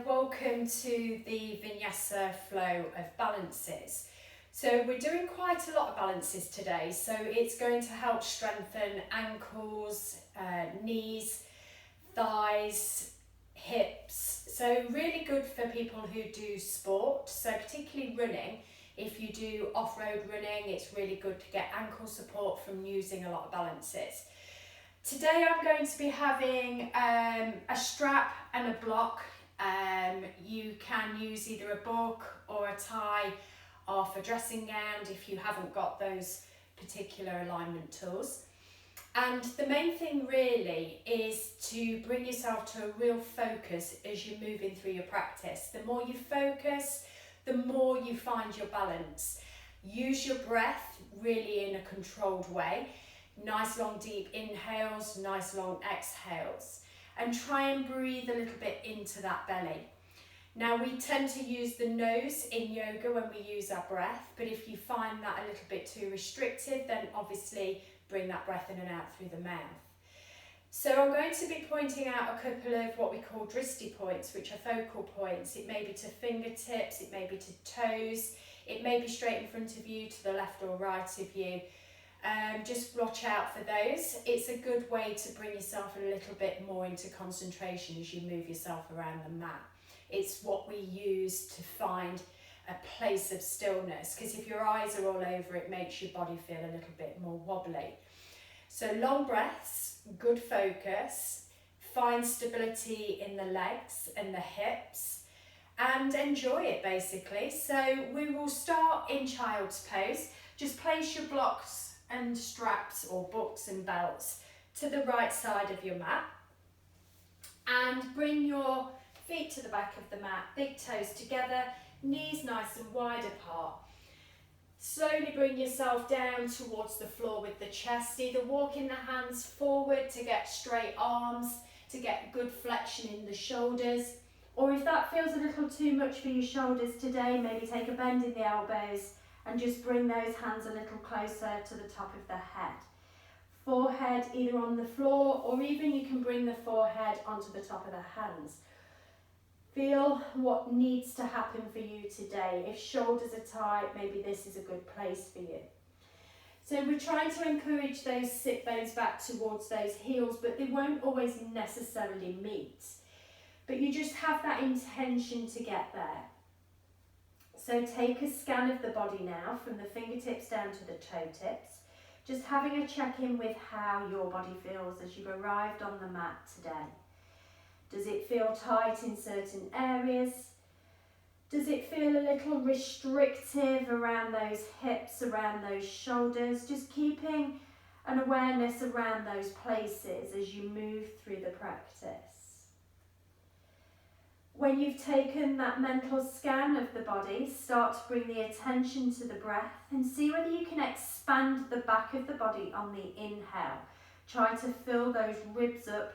welcome to the Vinyasa flow of balances. So we're doing quite a lot of balances today, so it's going to help strengthen ankles, knees, thighs, hips. So really good for people who do sport, so particularly running. If you do off-road running, it's really good to get ankle support from using a lot of balances. Today I'm going to be having a strap and a block. You can use either a book or a tie off a dressing gown if you haven't got those particular alignment tools. And the main thing really is to bring yourself to a real focus as you're moving through your practice. The more you focus, the more you find your balance. Use your breath really in a controlled way. Nice long deep inhales, nice long exhales. And try and breathe a little bit into that belly. Now we tend to use the nose in yoga when we use our breath, but if you find that a little bit too restrictive, then obviously bring that breath in and out through the mouth. So I'm going to be pointing out a couple of what we call drishti points, which are focal points. It may be to fingertips, it may be to toes, it may be straight in front of you, to the left or right of you. Just watch out for those. It's a good way to bring yourself a little bit more into concentration as you move yourself around the mat. It's what we use to find a place of stillness, because if your eyes are all over, it makes your body feel a little bit more wobbly. So long breaths, good focus, find stability in the legs and the hips, and enjoy it basically. So we will start in child's pose. Just place your blocks and straps or books and belts to the right side of your mat, and bring your feet to the back of the mat, big toes together, knees nice and wide apart. Slowly bring yourself down towards the floor with the chest, either walking the hands forward to get straight arms, to get good flexion in the shoulders, or if that feels a little too much for your shoulders today, maybe take a bend in the elbows and just bring those hands a little closer to the top of the head. Forehead either on the floor, or even you can bring the forehead onto the top of the hands. Feel what needs to happen for you today. If shoulders are tight, maybe this is a good place for you. So we're trying to encourage those sit bones back towards those heels, but they won't always necessarily meet. But you just have that intention to get there. So take a scan of the body now, from the fingertips down to the toe tips. Just having a check-in with how your body feels as you've arrived on the mat today. Does it feel tight in certain areas? Does it feel a little restrictive around those hips, around those shoulders? Just keeping an awareness around those places as you move through the practice. When you've taken that mental scan of the body, start to bring the attention to the breath and see whether you can expand the back of the body on the inhale. Try to fill those ribs up,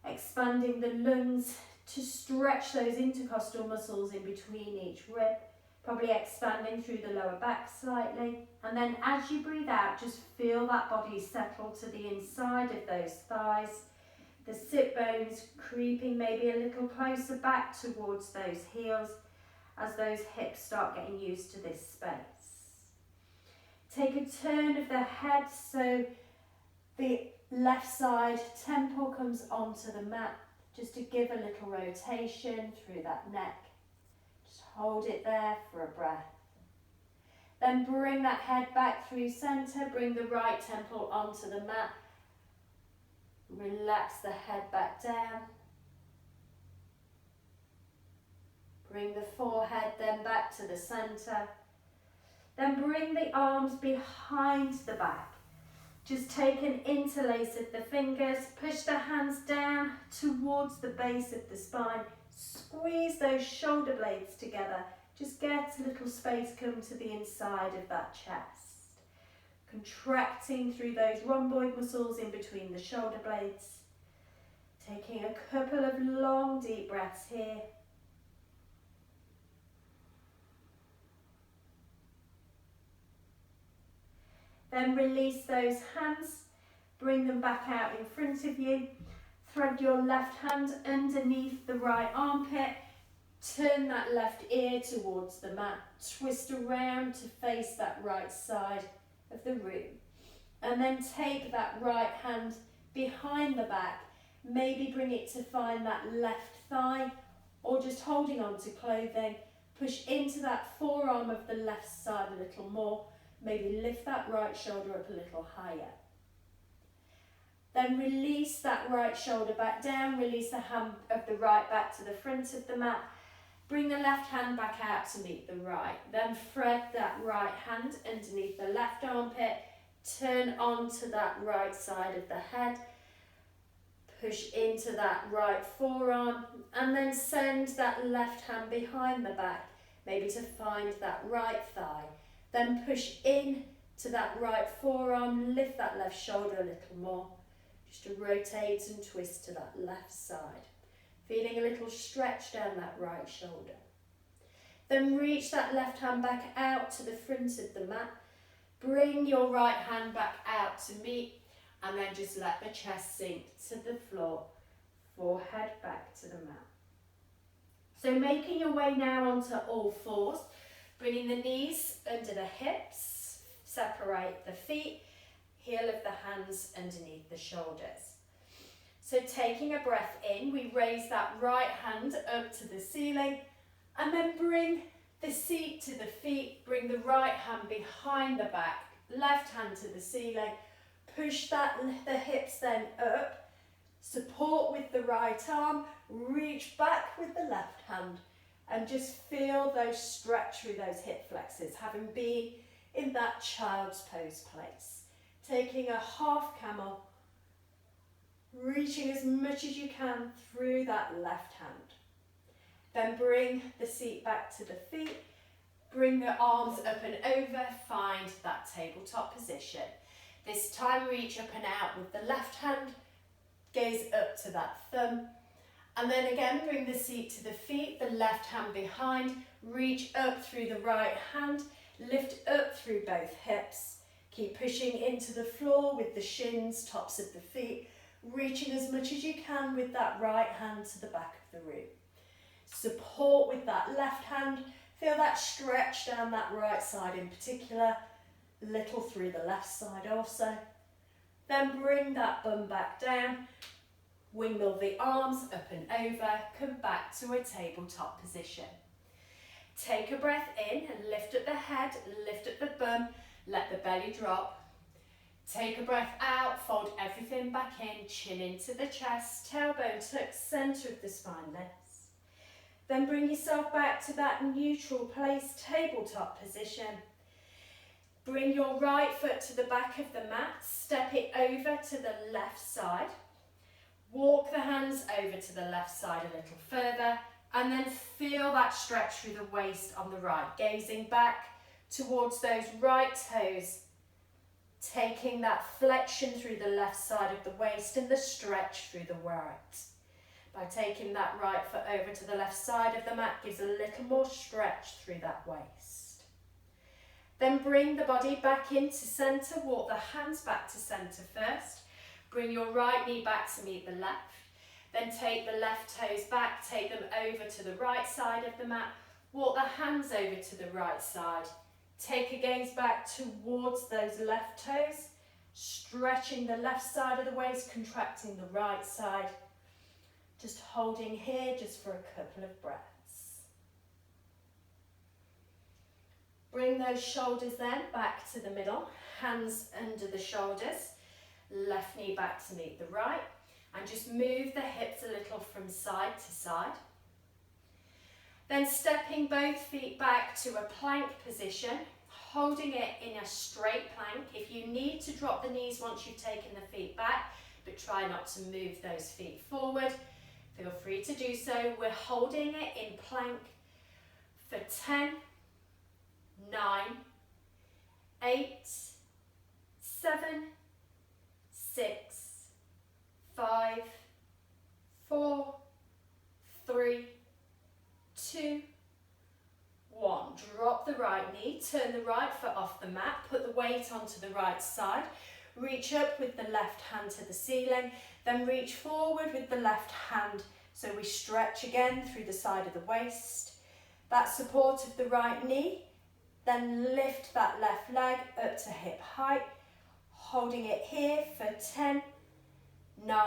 expanding the lungs to stretch those intercostal muscles in between each rib, probably expanding through the lower back slightly. And then as you breathe out, just feel that body settle to the inside of those thighs. The sit bones creeping maybe a little closer back towards those heels as those hips start getting used to this space. Take a turn of the head so the left side temple comes onto the mat, just to give a little rotation through that neck. Just hold it there for a breath. Then bring that head back through center, bring the right temple onto the mat. Relax the head back down. Bring the forehead then back to the center. Then bring the arms behind the back. Just take an interlace of the fingers, push the hands down towards the base of the spine. Squeeze those shoulder blades together. Just get a little space come to the inside of that chest. Contracting through those rhomboid muscles in between the shoulder blades. Taking a couple of long deep breaths here. Then release those hands, bring them back out in front of you. thread your left hand underneath the right armpit. Turn that left ear towards the mat. Twist around to face that right side of the room. And then take that right hand behind the back. Maybe bring it to find that left thigh, or just holding on to clothing. Push into that forearm of the left side a little more. Maybe lift that right shoulder up a little higher. Then release that right shoulder back down. Release the hand of the right back to the front of the mat. Bring the left hand back out to meet the right. Then thread that right hand underneath the left armpit. Turn onto that right side of the head. Push into that right forearm. And then send that left hand behind the back. Maybe to find that right thigh. Then push in to that right forearm. Lift that left shoulder a little more. Just to rotate and twist to that left side. Feeling a little stretch down that right shoulder. Then reach that left hand back out to the front of the mat. Bring your right hand back out to meet, and then just let the chest sink to the floor. Forehead back to the mat. So making your way now onto all fours. Bringing the knees under the hips. Separate the feet. Heel of the hands underneath the shoulders. So taking a breath in, we raise that right hand up to the ceiling, and then bring the seat to the feet. Bring the right hand behind the back, left hand to the ceiling. Push the hips then up. Support with the right arm. Reach back with the left hand, and just feel those stretch through those hip flexors, having been in that child's pose place. Taking a half camel. Reaching as much as you can through that left hand. Then bring the seat back to the feet. Bring the arms up and over. Find that tabletop position. This time reach up and out with the left hand. Gaze up to that thumb. And then again bring the seat to the feet. The left hand behind. Reach up through the right hand. Lift up through both hips. Keep pushing into the floor with the shins, tops of the feet. Reaching as much as you can with that right hand to the back of the room. Support with that left hand. Feel that stretch down that right side in particular. Little through the left side also. Then bring that bum back down. Windmill the arms up and over. Come back to a tabletop position. Take a breath in and lift up the head, lift up the bum, let the belly drop. Take a breath out, fold everything back in, chin into the chest, tailbone tucked, centre of the spine lifts. Then bring yourself back to that neutral place, tabletop position. Bring your right foot to the back of the mat, step it over to the left side. Walk the hands over to the left side a little further, and then feel that stretch through the waist on the right, gazing back towards those right toes. Taking that flexion through the left side of the waist and the stretch through the right. By taking that right foot over to the left side of the mat gives a little more stretch through that waist. Then bring the body back into centre. Walk the hands back to centre first. Bring your right knee back to meet the left. Then take the left toes back. Take them over to the right side of the mat. Walk the hands over to the right side. Take a gaze back towards those left toes, stretching the left side of the waist, contracting the right side. Just holding here just for a couple of breaths. Bring those shoulders then back to the middle, hands under the shoulders, left knee back to meet the right, and just move the hips a little from side to side. Then stepping both feet back to a plank position, holding it in a straight plank. If you need to drop the knees once you've taken the feet back, but try not to move those feet forward, feel free to do so. We're holding it in plank for 10, 9, 8, 7, 6, 5, 4, 3, 2, 1. Drop the right knee, turn the right foot off the mat, put the weight onto the right side. Reach up with the left hand to the ceiling, then reach forward with the left hand. So we stretch again through the side of the waist. That support of the right knee, then lift that left leg up to hip height, holding it here for 10, 9,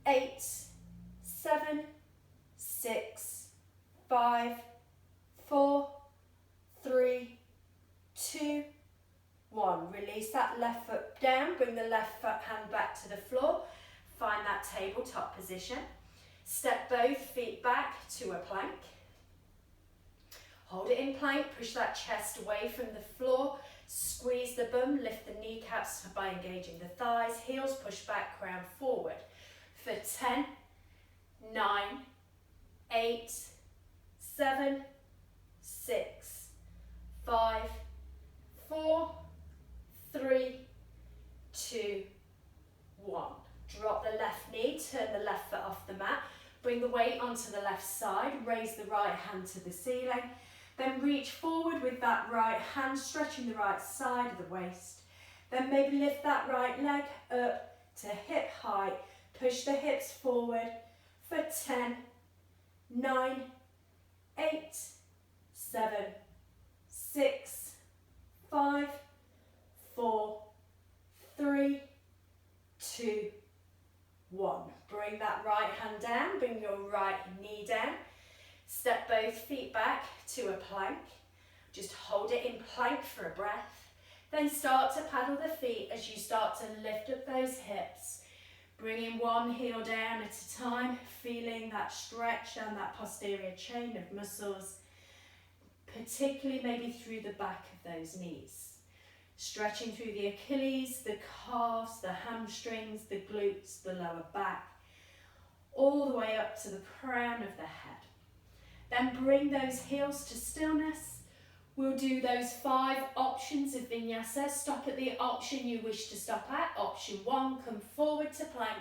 8, 7, 6, 5, 4, 3, 2, 1. Release that left foot down, bring the left foot hand back to the floor, find that tabletop position. Step both feet back to a plank. Hold it in plank, push that chest away from the floor, squeeze the bum, lift the kneecaps by engaging the thighs, heels push back, crown forward. For 10, 9, 8, 7, 6, 5, 4, 3, 2, 1. Drop the left knee, turn the left foot off the mat, bring the weight onto the left side, raise the right hand to the ceiling, then reach forward with that right hand, stretching the right side of the waist. Then maybe lift that right leg up to hip height, push the hips forward for 10, 9, 8, 7, 6, 5, 4, 3, 2, 1. Bring that right hand down, bring your right knee down. Step both feet back to a plank. Just hold it in plank for a breath. Then start to paddle the feet as you start to lift up those hips. Bringing one heel down at a time, feeling that stretch down that posterior chain of muscles, particularly maybe through the back of those knees. Stretching through the Achilles, the calves, the hamstrings, the glutes, the lower back, all the way up to the crown of the head. Then bring those heels to stillness. We'll do those 5 options of Vinyasa. Stop at the option you wish to stop at. Option 1, come forward to plank.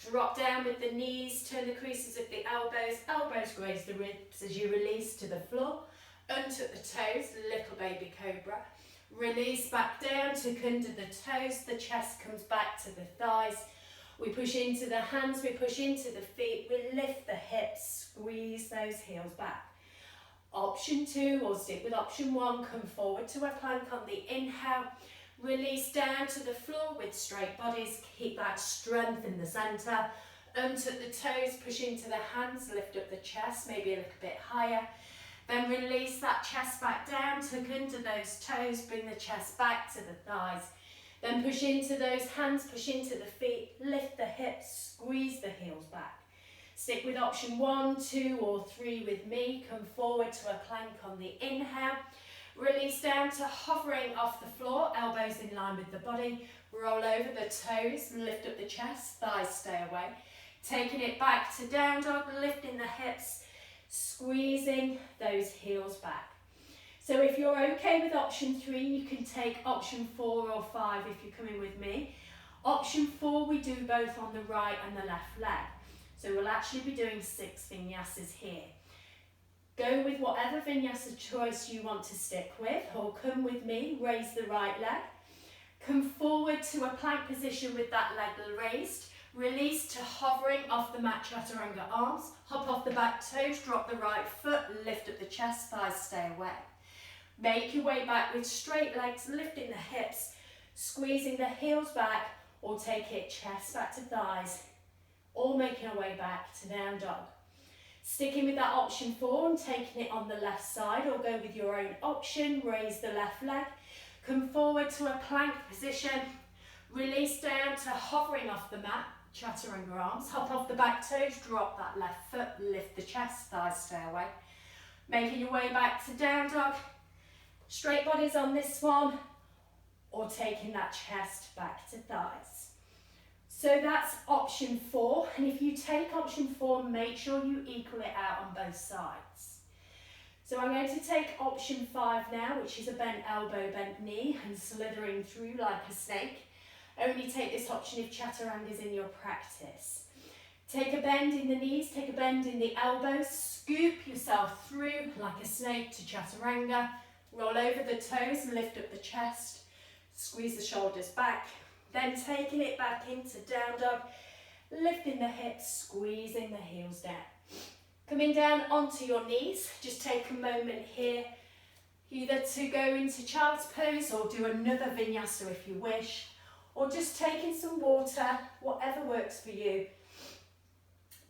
Drop down with the knees, turn the creases of the elbows graze the ribs as you release to the floor. Untuck the toes, little baby cobra. Release back down, tuck under the toes, the chest comes back to the thighs. We push into the hands, we push into the feet, we lift the hips, squeeze those heels back. Option 2, or stick with option 1, come forward to a plank on the inhale. Release down to the floor with straight bodies, keep that strength in the centre. Untuck the toes, push into the hands, lift up the chest, maybe a little bit higher. Then release that chest back down, tuck under those toes, bring the chest back to the thighs. Then push into those hands, push into the feet, lift the hips, squeeze the heels back. Stick with option 1, 2 or 3 with me. Come forward to a plank on the inhale. Release down to hovering off the floor, elbows in line with the body. Roll over the toes, lift up the chest, thighs stay away. Taking it back to down dog, lifting the hips, squeezing those heels back. So if you're okay with option 3, you can take option 4 or 5 if you're coming with me. Option 4, we do both on the right and the left leg. So we'll actually be doing 6 vinyasas here. Go with whatever vinyasa choice you want to stick with, or come with me, raise the right leg. Come forward to a plank position with that leg raised. Release to hovering off the mat, chaturanga arms. Hop off the back toes, drop the right foot, lift up the chest, thighs stay away. Make your way back with straight legs, lifting the hips, squeezing the heels back, or take it chest back to thighs, or making our way back to down dog. Sticking with that option 4 and taking it on the left side, or go with your own option, raise the left leg, come forward to a plank position, release down to hovering off the mat, chaturanga arms, hop off the back toes, drop that left foot, lift the chest, thighs stay away. Making your way back to down dog. Straight bodies on this one, or taking that chest back to thighs. So that's option 4, and if you take option 4, make sure you equal it out on both sides. So I'm going to take option 5 now, which is a bent elbow, bent knee, and slithering through like a snake. Only take this option if chaturanga is in your practice. Take a bend in the knees, take a bend in the elbows, scoop yourself through like a snake to chaturanga. Roll over the toes and lift up the chest. Squeeze the shoulders back, then taking it back into down dog, lifting the hips, squeezing the heels down. Coming down onto your knees, just take a moment here, either to go into child's pose or do another vinyasa if you wish, or just taking some water, whatever works for you.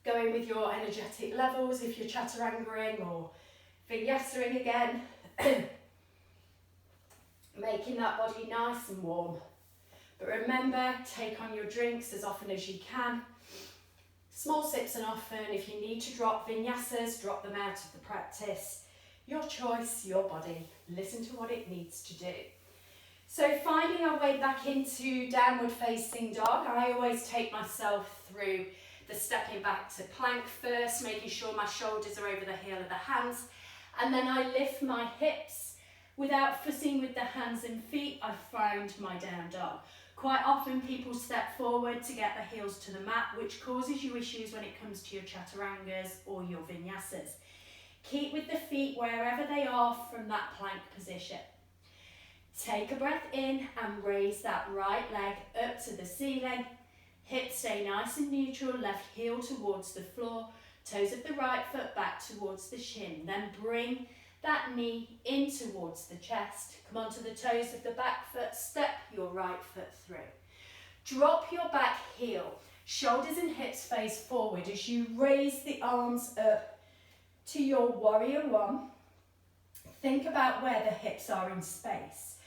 Going with your energetic levels if you're chaturangering or vinyasing again. Making that body nice and warm. But remember, take on your drinks as often as you can. Small sips and often. If you need to drop vinyasas, drop them out of the practice. Your choice, your body. Listen to what it needs to do. So finding our way back into downward facing dog, I always take myself through the stepping back to plank first, making sure my shoulders are over the heel of the hands, and then I lift my hips without fussing with the hands and feet. I find my down dog. Quite often people step forward to get the heels to the mat, which causes you issues when it comes to your chaturangas or your vinyasas. Keep with the feet wherever they are from that plank position. Take a breath in and raise that right leg up to the ceiling. Hips stay nice and neutral, left heel towards the floor, toes of the right foot back towards the shin. Then bring that knee in towards the chest. Come onto the toes of the back foot, step your right foot through. Drop your back heel, shoulders and hips face forward as you raise the arms up to your warrior one. Think about where the hips are in space.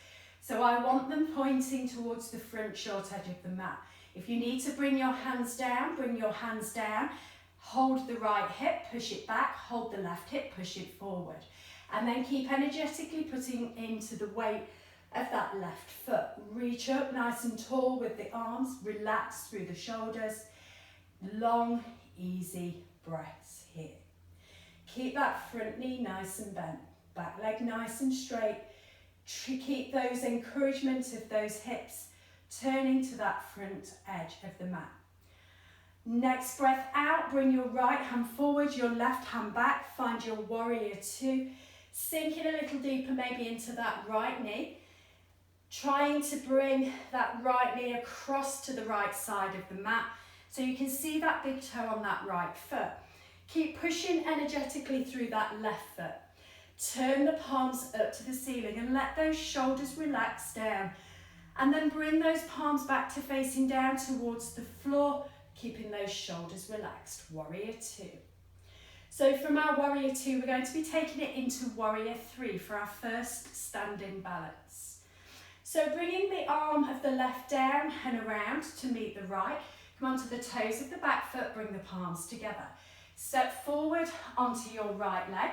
So I want them pointing towards the front short edge of the mat. If you need to bring your hands down, bring your hands down. Hold the right hip, push it back. Hold the left hip, push it forward. And then keep energetically putting into the weight of that left foot. Reach up nice and tall with the arms. Relax through the shoulders. Long, easy breaths here. Keep that front knee nice and bent. Back leg nice and straight. Keep those encouragement of those hips turning to that front edge of the mat. Next breath out, bring your right hand forward, your left hand back, find your warrior two. Sink in a little deeper maybe into that right knee. Trying to bring that right knee across to the right side of the mat so you can see that big toe on that right foot. Keep pushing energetically through that left foot. Turn the palms up to the ceiling and let those shoulders relax down. And then bring those palms back to facing down towards the floor, keeping those shoulders relaxed. Warrior two. So from our warrior two, we're going to be taking it into warrior three for our first standing balance. So bringing the arm of the left down and around to meet the right. Come onto the toes of the back foot, bring the palms together. Step forward onto your right leg.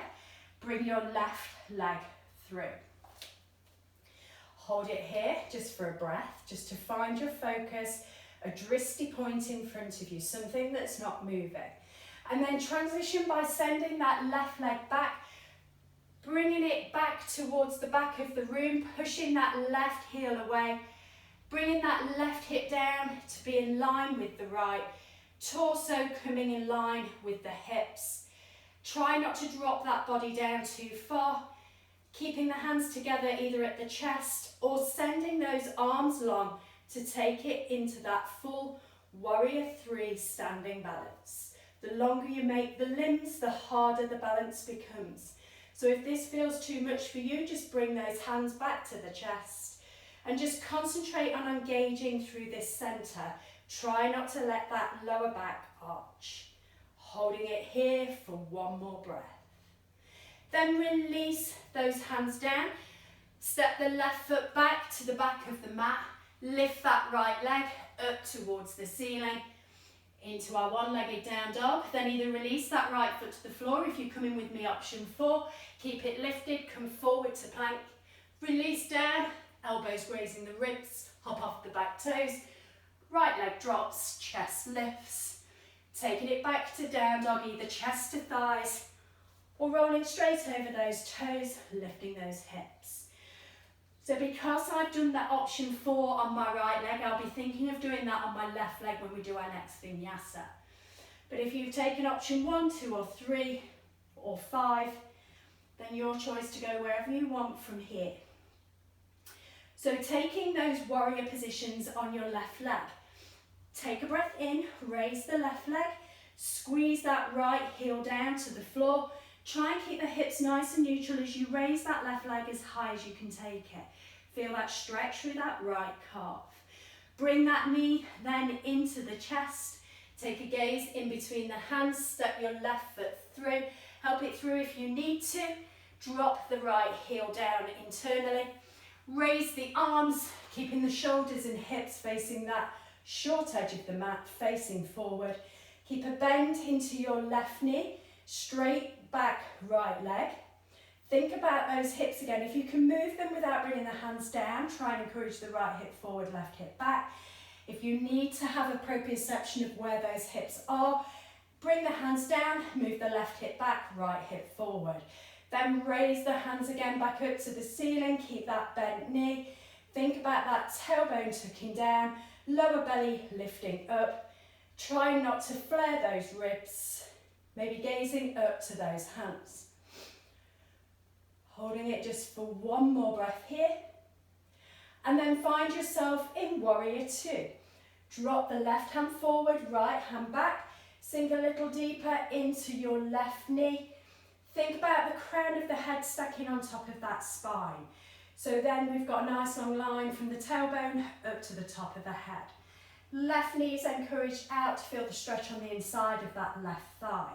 Bring your left leg through. Hold it here just for a breath, just to find your focus, a dristy point in front of you, something that's not moving. And then transition by sending that left leg back, bringing it back towards the back of the room, pushing that left heel away, bringing that left hip down to be in line with the right, torso coming in line with the hips. Try not to drop that body down too far, keeping the hands together either at the chest or sending those arms long to take it into that full warrior three standing balance. The longer you make the limbs, the harder the balance becomes. So if this feels too much for you, just bring those hands back to the chest and just concentrate on engaging through this center. Try not to let that lower back arch. Holding it here for one more breath. Then release those hands down. Step the left foot back to the back of the mat. Lift that right leg up towards the ceiling. Into our one-legged down dog. Then either release that right foot to the floor. If you come in with me, option 4. Keep it lifted, come forward to plank. Release down, elbows grazing the ribs. Hop off the back toes. Right leg drops, chest lifts. Taking it back to down dog, either chest to thighs or rolling straight over those toes, lifting those hips. So because I've done that option 4 on my right leg, I'll be thinking of doing that on my left leg when we do our next vinyasa. But if you've taken option 1, 2 or 3 or 5, then your choice to go wherever you want from here. So taking those warrior positions on your left leg. Take a breath in, raise the left leg, squeeze that right heel down to the floor. Try and keep the hips nice and neutral as you raise that left leg as high as you can take it. Feel that stretch through that right calf. Bring that knee then into the chest. Take a gaze in between the hands, step your left foot through. Help it through if you need to. Drop the right heel down internally. Raise the arms, keeping the shoulders and hips facing that short edge of the mat, facing forward. Keep a bend into your left knee, straight back right leg. Think about those hips again. If you can move them without bringing the hands down, try and encourage the right hip forward, left hip back. If you need to have a proprioception of where those hips are, bring the hands down, move the left hip back, right hip forward. Then raise the hands again back up to the ceiling, keep that bent knee. Think about that tailbone tucking down, lower belly lifting up. Try not to flare those ribs, maybe gazing up to those hands. Holding it just for one more breath here. And then find yourself in warrior two. Drop the left hand forward, right hand back. Sink a little deeper into your left knee. Think about the crown of the head stacking on top of that spine. So then we've got a nice long line from the tailbone up to the top of the head. Left knee is encouraged out to feel the stretch on the inside of that left thigh.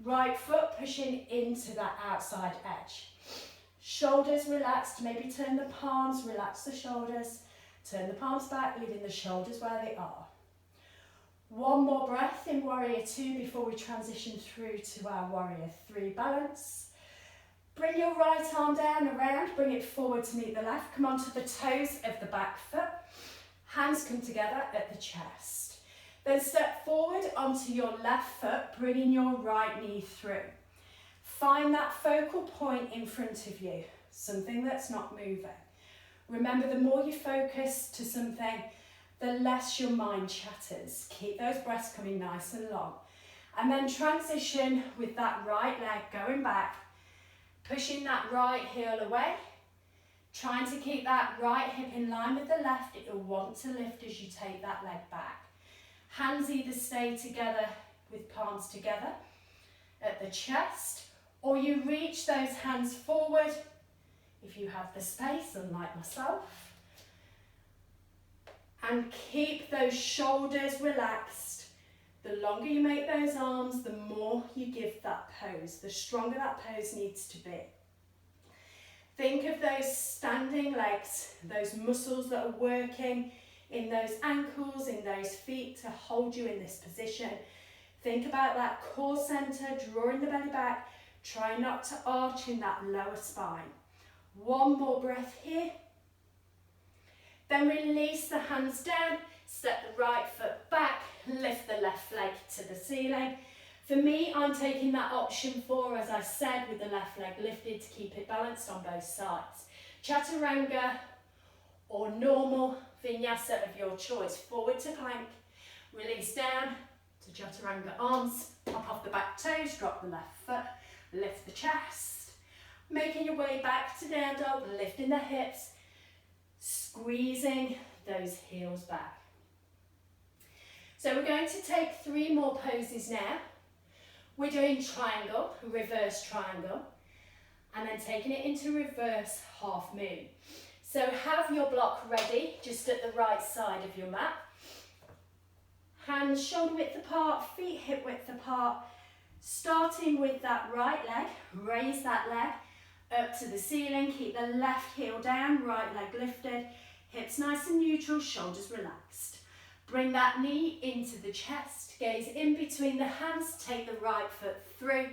Right foot pushing into that outside edge. Shoulders relaxed, maybe turn the palms, relax the shoulders. Turn the palms back, leaving the shoulders where they are. One more breath in warrior two before we transition through to our warrior three balance. Bring your right arm down around, bring it forward to meet the left. Come onto the toes of the back foot. Hands come together at the chest. Then step forward onto your left foot, bringing your right knee through. Find that focal point in front of you, something that's not moving. Remember, the more you focus to something, the less your mind chatters. Keep those breaths coming nice and long. And then transition with that right leg going back, pushing that right heel away, trying to keep that right hip in line with the left. It will want to lift as you take that leg back. Hands either stay together with palms together at the chest, or you reach those hands forward if you have the space, unlike myself. And keep those shoulders relaxed. The longer you make those arms, the more you give that pose, the stronger that pose needs to be. Think of those standing legs, those muscles that are working in those ankles, in those feet to hold you in this position. Think about that core center, drawing the belly back. Try not to arch in that lower spine. One more breath here. Then release the hands down, step the right foot back, lift the left leg to the ceiling. For me, I'm taking that option 4, as I said, with the left leg lifted to keep it balanced on both sides. Chaturanga or normal vinyasa of your choice. Forward to plank, release down to chaturanga arms, pop off the back toes, drop the left foot, lift the chest. Making your way back to down dog, lifting the hips, squeezing those heels back. So we're going to take 3 more poses now. We're doing triangle, reverse triangle, and then taking it into reverse half moon. So have your block ready, just at the right side of your mat. Hands shoulder width apart, feet hip width apart. Starting with that right leg, raise that leg up to the ceiling. Keep the left heel down, right leg lifted. Hips nice and neutral, shoulders relaxed. Bring that knee into the chest, gaze in between the hands, take the right foot through.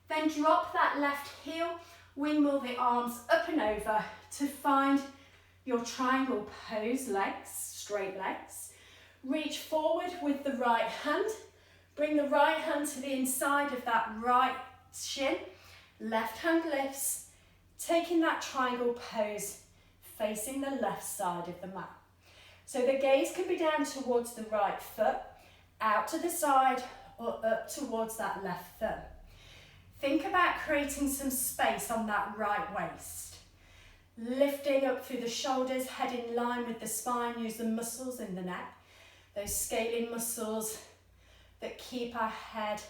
Then drop that left heel, windmill the arms up and over to find your triangle pose, legs, straight legs. Reach forward with the right hand. Bring the right hand to the inside of that right shin. Left hand lifts, taking that triangle pose, facing the left side of the mat. So the gaze can be down towards the right foot, out to the side, or up towards that left thumb. Think about creating some space on that right waist. Lifting up through the shoulders, head in line with the spine. Use the muscles in the neck, those scaling muscles that keep our head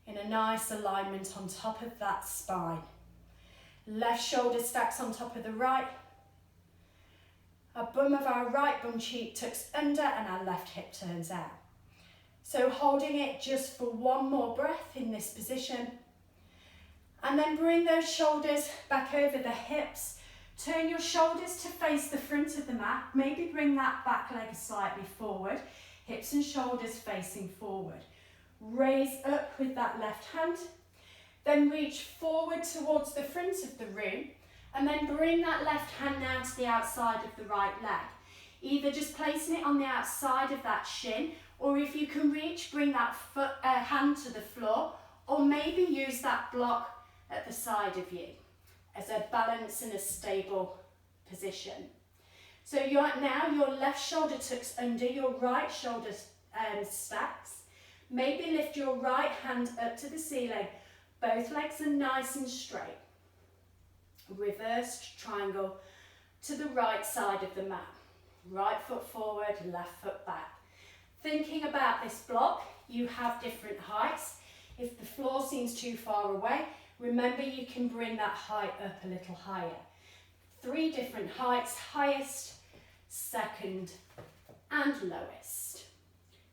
in a nice alignment on top of that spine. Left shoulder stacks on top of the right. Our bum of our right bum cheek tucks under and our left hip turns out. So holding it just for one more breath in this position. And then bring those shoulders back over the hips. Turn your shoulders to face the front of the mat. Maybe bring that back leg slightly forward. Hips and shoulders facing forward. Raise up with that left hand. Then reach forward towards the front of the room. And then bring that left hand now to the outside of the right leg. Either just placing it on the outside of that shin, or if you can reach, bring that hand to the floor, or maybe use that block at the side of you as a balance and a stable position. So now your left shoulder tucks under, your right shoulder stacks. Maybe lift your right hand up to the ceiling. Both legs are nice and straight. Reversed triangle to the right side of the mat. Right foot forward, left foot back. Thinking about this block, you have different heights. If the floor seems too far away, remember you can bring that height up a little higher. 3 different heights, highest, second, and lowest.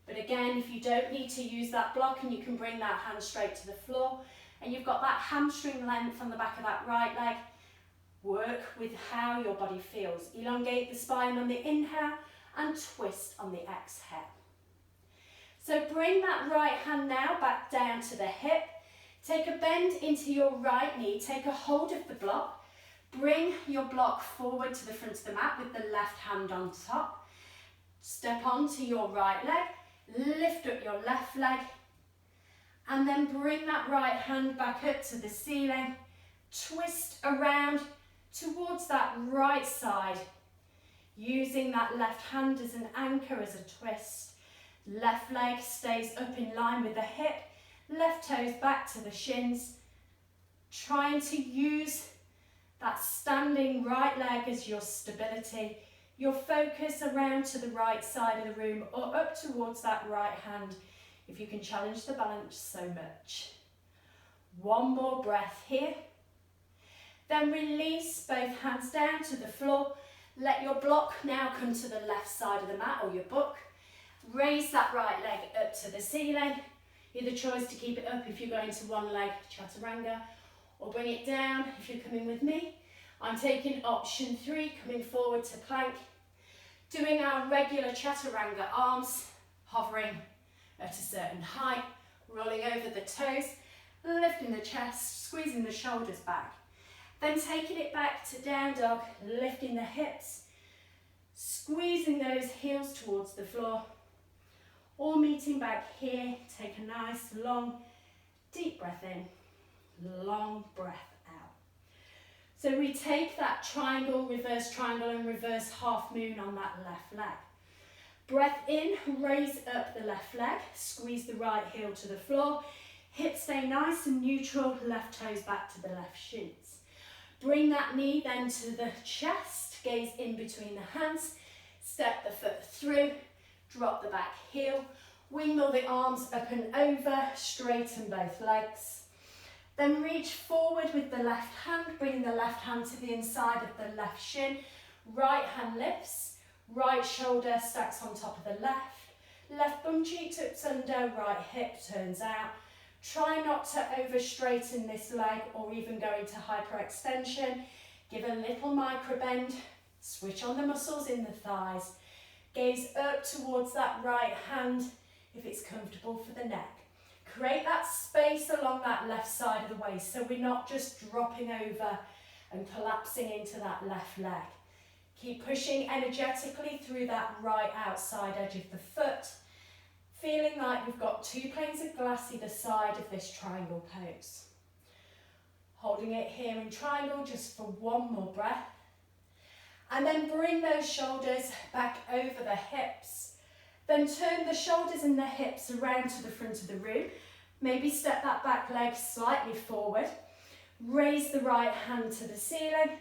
But again, if you don't need to use that block and you can bring that hand straight to the floor, and you've got that hamstring length on the back of that right leg, work with how your body feels. Elongate the spine on the inhale and twist on the exhale. So bring that right hand now back down to the hip. Take a bend into your right knee. Take a hold of the block. Bring your block forward to the front of the mat with the left hand on top. Step onto your right leg. Lift up your left leg. And then bring that right hand back up to the ceiling. Twist around towards that right side. Using that left hand as an anchor, as a twist. Left leg stays up in line with the hip. Left toes back to the shins. Trying to use that standing right leg as your stability. Your focus around to the right side of the room or up towards that right hand if you can challenge the balance so much. One more breath here. Then release both hands down to the floor. Let your block now come to the left side of the mat or your book. Raise that right leg up to the ceiling. You have the choice to keep it up if you're going to one leg chaturanga, or bring it down if you're coming with me. I'm taking option 3, coming forward to plank. Doing our regular chaturanga, arms hovering at a certain height, rolling over the toes, lifting the chest, squeezing the shoulders back. Then taking it back to down dog, lifting the hips, squeezing those heels towards the floor. All meeting back here. Take a nice long deep breath in, long breath out. So we take that triangle, reverse triangle and reverse half moon on that left leg. Breath in, raise up the left leg, squeeze the right heel to the floor, hips stay nice and neutral, left toes back to the left shins. Bring that knee then to the chest, gaze in between the hands, step the foot through, drop the back heel, wingmill the arms up and over, straighten both legs. Then reach forward with the left hand, bringing the left hand to the inside of the left shin. Right hand lifts, right shoulder stacks on top of the left. Left bum cheek tucks under, right hip turns out. Try not to over straighten this leg or even go into hyperextension. Give a little micro bend, switch on the muscles in the thighs. Gaze up towards that right hand if it's comfortable for the neck. Create that space along that left side of the waist so we're not just dropping over and collapsing into that left leg. Keep pushing energetically through that right outside edge of the foot, feeling like we've got 2 panes of glass either side of this triangle pose. Holding it here in triangle just for one more breath. And then bring those shoulders back over the hips. Then turn the shoulders and the hips around to the front of the room. Maybe step that back leg slightly forward. Raise the right hand to the ceiling.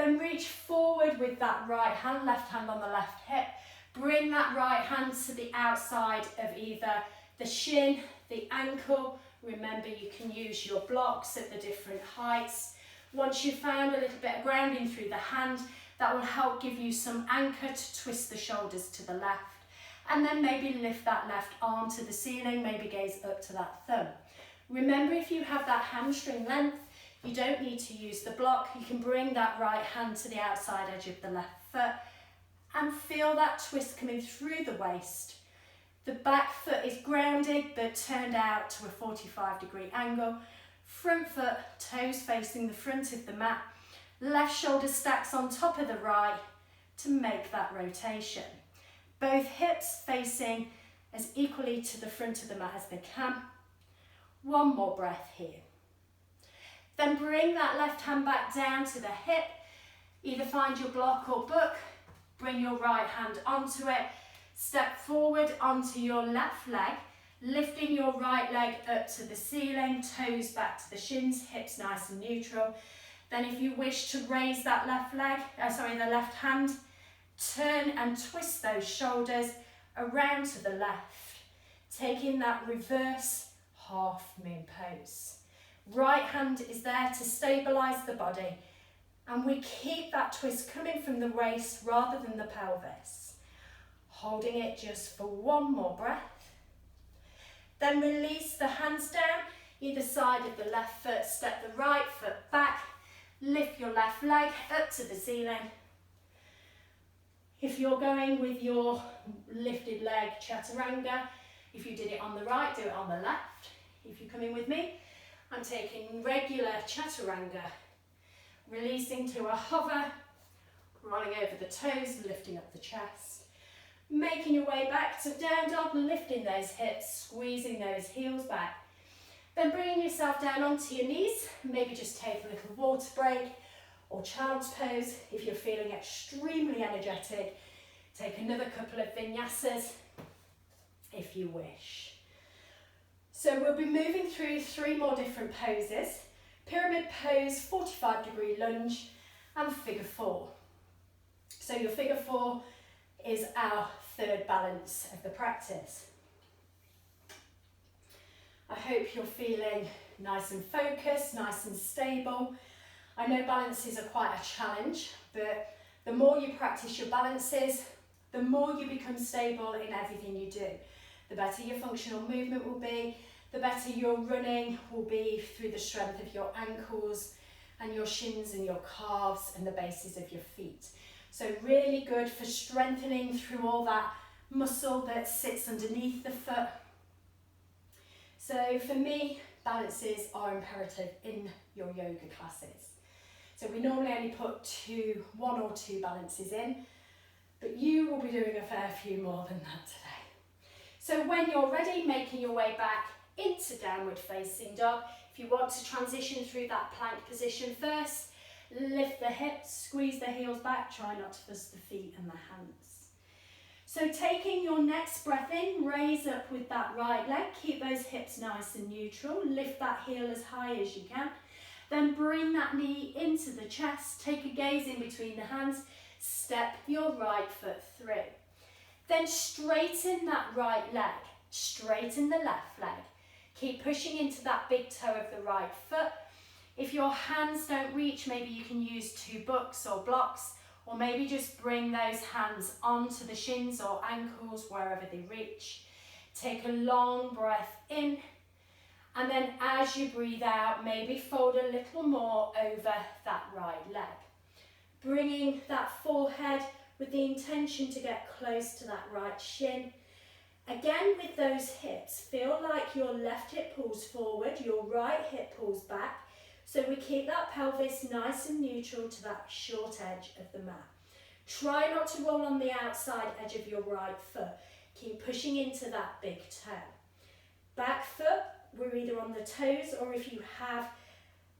Then reach forward with that right hand, left hand on the left hip. Bring that right hand to the outside of either the shin, the ankle. Remember, you can use your blocks at the different heights. Once you've found a little bit of grounding through the hand, that will help give you some anchor to twist the shoulders to the left. And then maybe lift that left arm to the ceiling, maybe gaze up to that thumb. Remember, if you have that hamstring length, you don't need to use the block. You can bring that right hand to the outside edge of the left foot and feel that twist coming through the waist. The back foot is grounded but turned out to a 45-degree angle. Front foot, toes facing the front of the mat. Left shoulder stacks on top of the right to make that rotation. Both hips facing as equally to the front of the mat as they can. One more breath here. Then bring that left hand back down to the hip. Either find your block or book. Bring your right hand onto it. Step forward onto your left leg, lifting your right leg up to the ceiling, toes back to the shins, hips nice and neutral. Then if you wish to raise that the left hand, turn and twist those shoulders around to the left, taking that reverse half moon pose. Right hand is there to stabilise the body, and we keep that twist coming from the waist rather than the pelvis. Holding it just for one more breath. Then release the hands down, either side of the left foot, step the right foot back, lift your left leg up to the ceiling. If you're going with your lifted leg chaturanga, if you did it on the right, do it on the left. If you're coming with me, I'm taking regular chaturanga, releasing to a hover, rolling over the toes, lifting up the chest. Making your way back to down dog, lifting those hips, squeezing those heels back. Then bringing yourself down onto your knees, maybe just take a little water break or child's pose. If you're feeling extremely energetic, take another couple of vinyasas if you wish. So we'll be moving through 3 more different poses. Pyramid pose, 45-degree lunge, and figure 4. So your figure 4 is our third balance of the practice. I hope you're feeling nice and focused, nice and stable. I know balances are quite a challenge, but the more you practice your balances, the more you become stable in everything you do. The better your functional movement will be, the better your running will be through the strength of your ankles and your shins and your calves and the bases of your feet. So really good for strengthening through all that muscle that sits underneath the foot. So for me, balances are imperative in your yoga classes. So we normally only put 1 or 2 balances in, but you will be doing a fair few more than that today. So when you're ready, making your way back into downward facing dog. If you want to transition through that plank position first, lift the hips, squeeze the heels back, try not to fuss the feet and the hands. So taking your next breath in, raise up with that right leg, keep those hips nice and neutral, lift that heel as high as you can, then bring that knee into the chest, take a gaze in between the hands, step your right foot through. Then straighten that right leg, straighten the left leg, keep pushing into that big toe of the right foot. If your hands don't reach, maybe you can use 2 books or blocks, or maybe just bring those hands onto the shins or ankles, wherever they reach. Take a long breath in, and then as you breathe out, maybe fold a little more over that right leg. Bringing that forehead with the intention to get close to that right shin. Again, with those hips, feel like your left hip pulls forward, your right hip pulls back. So we keep that pelvis nice and neutral to that short edge of the mat. Try not to roll on the outside edge of your right foot. Keep pushing into that big toe. Back foot, we're either on the toes, or if you have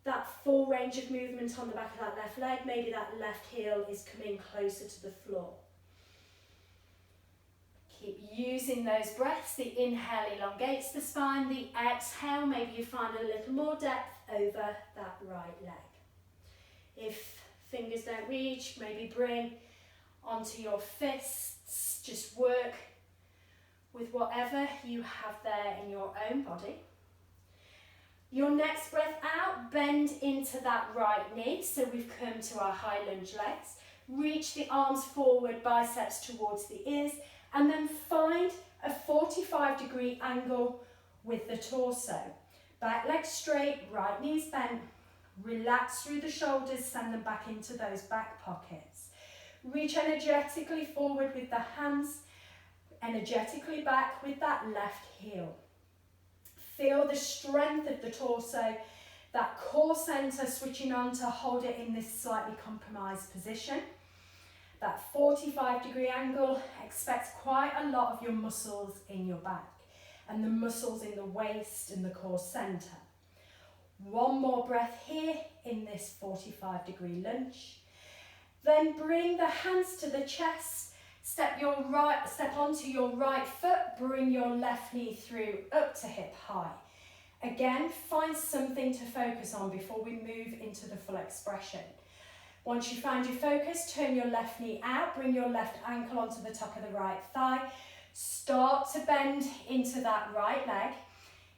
that full range of movement on the back of that left leg, maybe that left heel is coming closer to the floor. Keep using those breaths. The inhale elongates the spine, the exhale, maybe you find a little more depth over that right leg. If fingers don't reach, maybe bring onto your fists. Just work with whatever you have there in your own body. Your next breath out, bend into that right knee. So we've come to our high lunge legs. Reach the arms forward, biceps towards the ears, and then find a 45-degree angle with the torso. Back leg straight, right knees bent. Relax through the shoulders, send them back into those back pockets. Reach energetically forward with the hands, energetically back with that left heel. Feel the strength of the torso, that core center switching on to hold it in this slightly compromised position. That 45-degree angle, expect quite a lot of your muscles in your back and the muscles in the waist and the core center. One more breath here in this 45-degree lunge. Then bring the hands to the chest, step onto your right foot, bring your left knee through up to hip high. Again, find something to focus on before we move into the full expression. Once you find your focus, turn your left knee out, bring your left ankle onto the top of the right thigh. Start to bend into that right leg,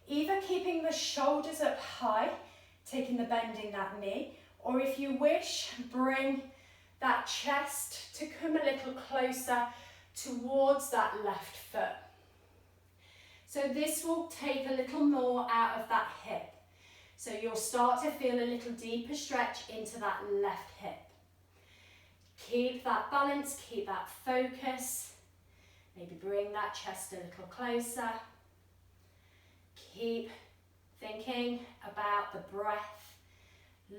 either keeping the shoulders up high, taking the bend in that knee, or if you wish, bring that chest to come a little closer towards that left foot. So this will take a little more out of that hip. So you'll start to feel a little deeper stretch into that left hip. Keep that balance, keep that focus. Maybe bring that chest a little closer. Keep thinking about the breath.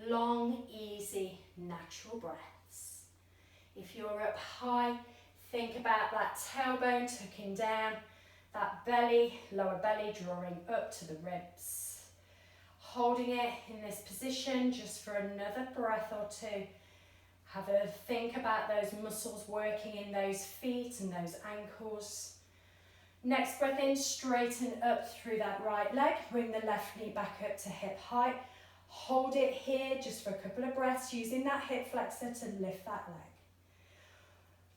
Long, easy, natural breaths. If you're up high, think about that tailbone tucking down, that belly, lower belly drawing up to the ribs. Holding it in this position just for another breath or two. Have a think about those muscles working in those feet and those ankles. Next breath in, straighten up through that right leg. Bring the left knee back up to hip height. Hold it here just for a couple of breaths, using that hip flexor to lift that leg.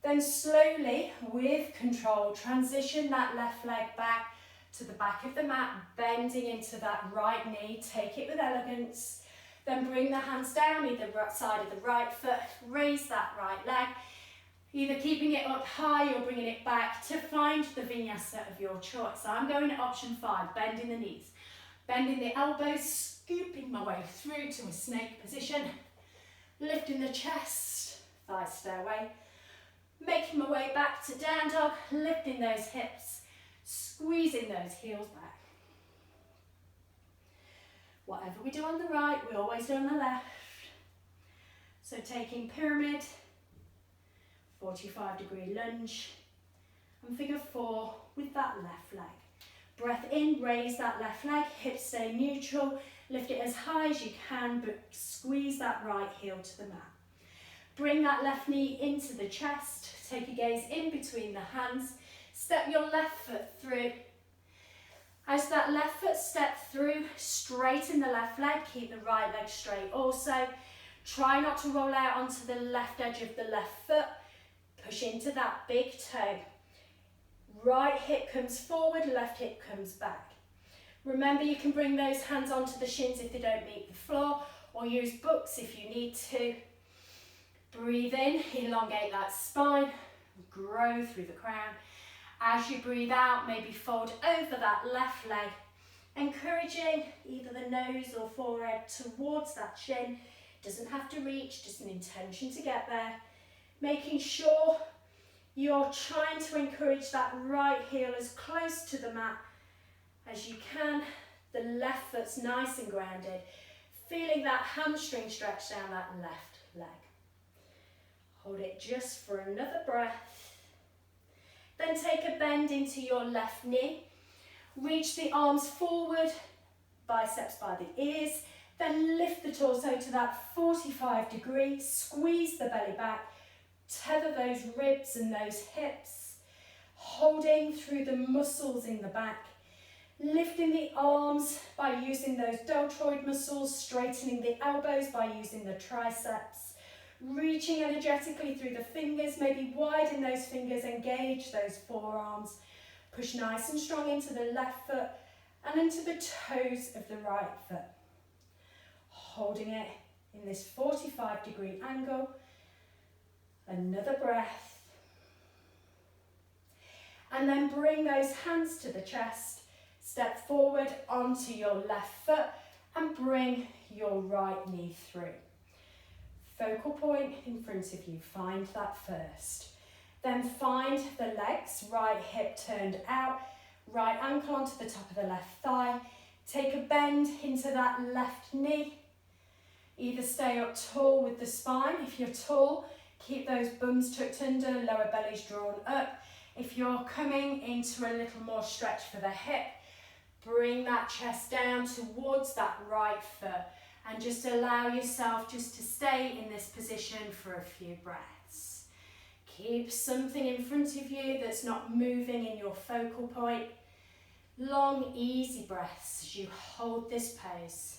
Then slowly, with control, transition that left leg back to the back of the mat, bending into that right knee. Take it with elegance. Then bring the hands down, either side of the right foot. Raise that right leg, either keeping it up high or bringing it back to find the vinyasa of your choice. So I'm going to option 5, bending the knees. Bending the elbows, scooping my way through to a snake position. Lifting the chest, thighs stay away. Making my way back to down dog, lifting those hips, squeezing those heels back. Whatever we do on the right, we always do on the left. So taking pyramid, 45-degree lunge, and figure 4 with that left leg. Breath in, raise that left leg, hips stay neutral, lift it as high as you can, but squeeze that right heel to the mat. Bring that left knee into the chest, take a gaze in between the hands, step your left foot through. As that left foot steps through, straighten the left leg, keep the right leg straight also. Try not to roll out onto the left edge of the left foot, push into that big toe. Right hip comes forward, left hip comes back. Remember, you can bring those hands onto the shins if they don't meet the floor, or use books if you need to. Breathe in, elongate that spine, grow through the crown. As you breathe out, maybe fold over that left leg, encouraging either the nose or forehead towards that chin. Doesn't have to reach, just an intention to get there. Making sure you're trying to encourage that right heel as close to the mat as you can. The left foot's nice and grounded. Feeling that hamstring stretch down that left leg. Hold it just for another breath. Then take a bend into your left knee. Reach the arms forward, biceps by the ears. Then lift the torso to that 45 degree. Squeeze the belly back. Tether those ribs and those hips. Holding through the muscles in the back. Lifting the arms by using those deltoid muscles. Straightening the elbows by using the triceps. reaching energetically through the fingers, maybe widen those fingers, engage those forearms. Push nice and strong into the left foot and into the toes of the right foot. Holding it in this 45-degree angle. Another breath. And then bring those hands to the chest. Step forward onto your left foot and bring your right knee through. Focal point in front of you, find that first. Then find the legs, right hip turned out, right ankle onto the top of the left thigh. Take a bend into that left knee. Either stay up tall with the spine. If you're tall, keep those bums tucked under, lower belly's drawn up. If you're coming into a little more stretch for the hip, bring that chest down towards that right foot and just allow yourself just to stay in this position for a few breaths. Keep something in front of you that's not moving in your focal point. Long, easy breaths as you hold this pose.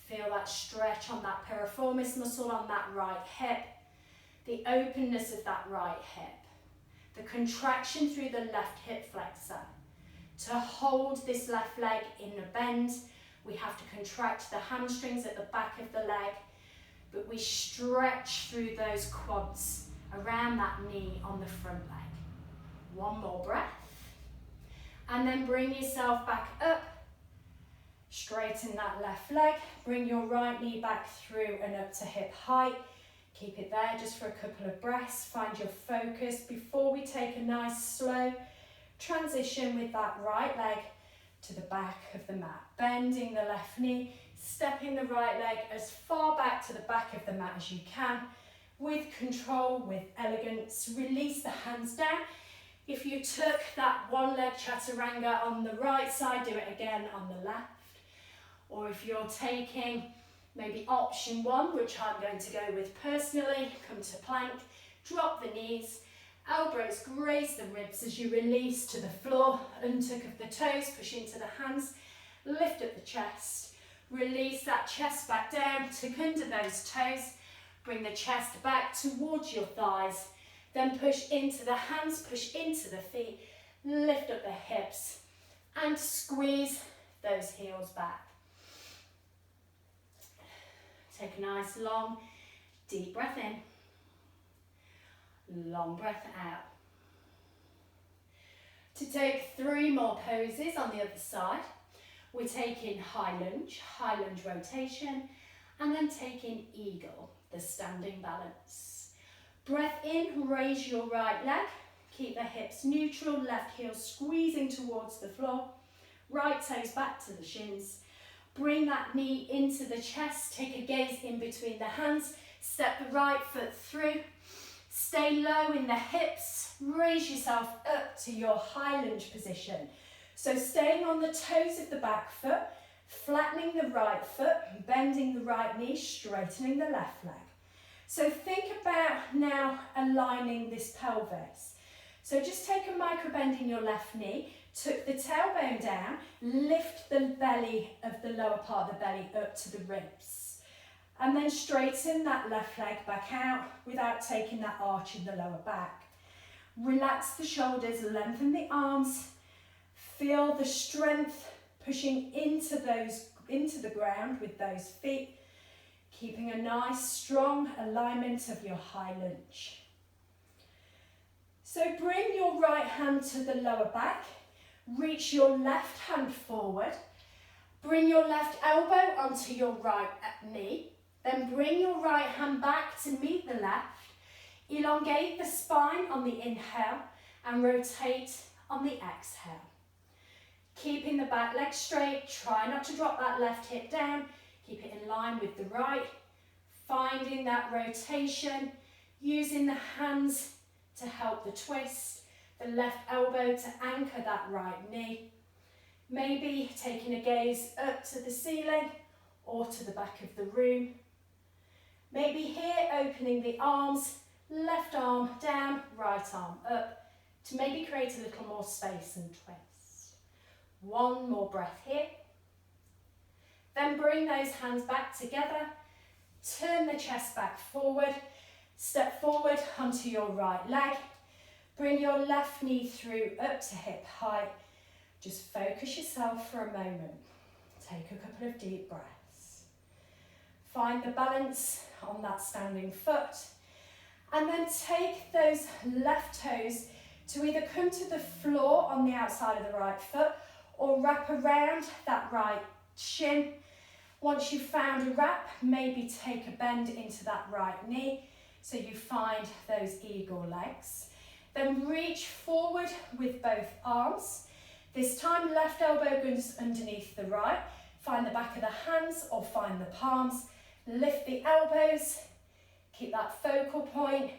Feel that stretch on that piriformis muscle on that right hip, the openness of that right hip, the contraction through the left hip flexor. To hold this left leg in a bend, we have to contract the hamstrings at the back of the leg, but we stretch through those quads around that knee on the front leg. One more breath. And then bring yourself back up. Straighten that left leg. Bring your right knee back through and up to hip height. Keep it there just for a couple of breaths. Find your focus before we take a nice slow transition with that right leg to the back of the mat. Bending the left knee, stepping the right leg as far back to the back of the mat as you can. With control, with elegance, release the hands down. If you took that one leg chaturanga on the right side, do it again on the left. Or if you're taking maybe option one, which I'm going to go with personally, come to plank, drop the knees, elbows graze the ribs as you release to the floor, untuck of the toes, push into the hands, lift up the chest, release that chest back down, tuck under those toes, bring the chest back towards your thighs, then push into the hands, push into the feet, lift up the hips and squeeze those heels back. Take a nice long, deep breath in. Long breath out. To take 3 more poses on the other side, we're taking high lunge rotation, and then taking eagle, the standing balance. Breath in, raise your right leg, keep the hips neutral, left heel squeezing towards the floor, right toes back to the shins. Bring that knee into the chest, take a gaze in between the hands, step the right foot through. Stay low in the hips, raise yourself up to your high lunge position. So staying on the toes of the back foot, flattening the right foot, bending the right knee, straightening the left leg. So think about now aligning this pelvis. So just take a micro bend in your left knee, tuck the tailbone down, lift the belly of the lower part of the belly up to the ribs. And then straighten that left leg back out without taking that arch in the lower back. Relax the shoulders, lengthen the arms. Feel the strength pushing into the ground with those feet. Keeping a nice strong alignment of your high lunge. So bring your right hand to the lower back. Reach your left hand forward. Bring your left elbow onto your right knee. Then bring your right hand back to meet the left. Elongate the spine on the inhale and rotate on the exhale. Keeping the back leg straight, try not to drop that left hip down. Keep it in line with the right. Finding that rotation, using the hands to help the twist. The left elbow to anchor that right knee. Maybe taking a gaze up to the ceiling or to the back of the room. Maybe here opening the arms, left arm down, right arm up, to maybe create a little more space and twist. One more breath here. Then bring those hands back together, turn the chest back forward, Step forward onto your right leg. Bring your left knee through up to hip height. Just focus yourself for a moment. Take a couple of deep breaths. Find the balance on that standing foot. And then take those left toes to either come to the floor on the outside of the right foot or wrap around that right shin. Once you've found a wrap, maybe take a bend into that right knee so you find those eagle legs. Then reach forward with both arms. This time left elbow goes underneath the right. Find the back of the hands or find the palms. Lift the elbows. Keep that focal point.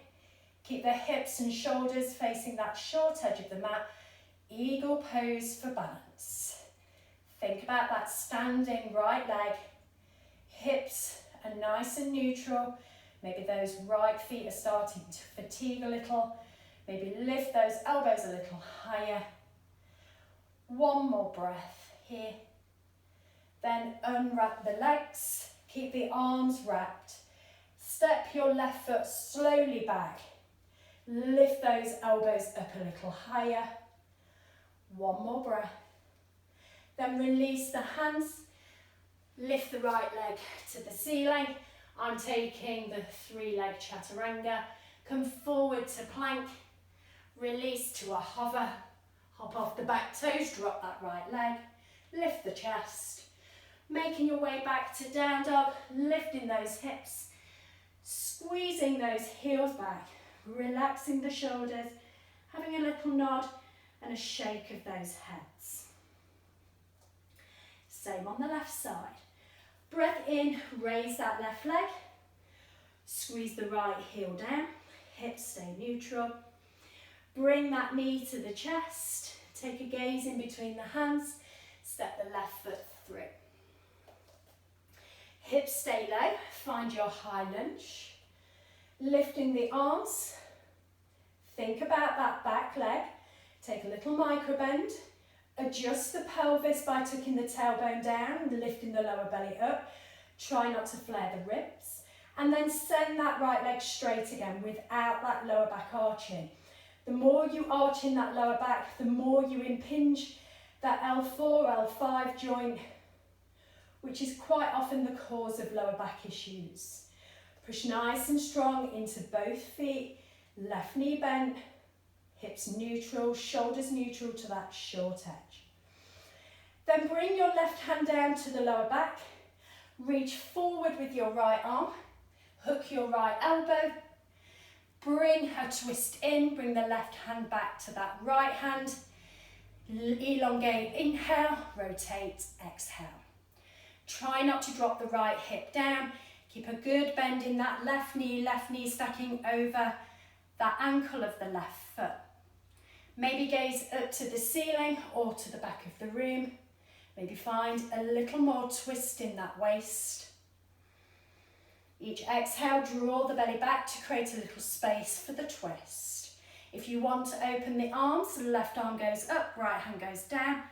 Keep the hips and shoulders facing that short edge of the mat. Eagle pose for balance. Think about that standing right leg. Hips are nice and neutral. Maybe those right feet are starting to fatigue a little. Maybe lift those elbows a little higher. One more breath here. Then unwrap the legs. Keep the arms wrapped. Step your left foot slowly back. Lift those elbows up a little higher. One more breath. Then release the hands. Lift the right leg to the ceiling. I'm taking the 3-leg chaturanga. Come forward to plank. Release to a hover. Hop off the back toes, drop that right leg. Lift the chest. Making your way back to down dog. Lifting those hips. Squeezing those heels back. Relaxing the shoulders. Having a little nod and a shake of those heads. Same on the left side. Breath in, raise that left leg. Squeeze the right heel down. Hips stay neutral. Bring that knee to the chest. Take a gaze in between the hands. Step the left foot through. Hips stay low. Find your high lunge. Lifting the arms. Think about that back leg. Take a little micro bend. Adjust the pelvis by tucking the tailbone down and lifting the lower belly up. Try not to flare the ribs. And then send that right leg straight again without that lower back arching. The more you arch in that lower back, the more you impinge that L4, L5 joint, which is quite often the cause of lower back issues. Push nice and strong into both feet. Left knee bent. Hips neutral, shoulders neutral to that short edge. Then bring your left hand down to the lower back. Reach forward with your right arm. Hook your right elbow. Bring a twist in. Bring the left hand back to that right hand. Elongate, inhale, rotate, exhale. Try not to drop the right hip down. Keep a good bend in that left knee stacking over that ankle of the left foot. Maybe gaze up to the ceiling or to the back of the room. Maybe find a little more twist in that waist. Each exhale, draw the belly back to create a little space for the twist. If you want to open the arms, the left arm goes up, right hand goes down.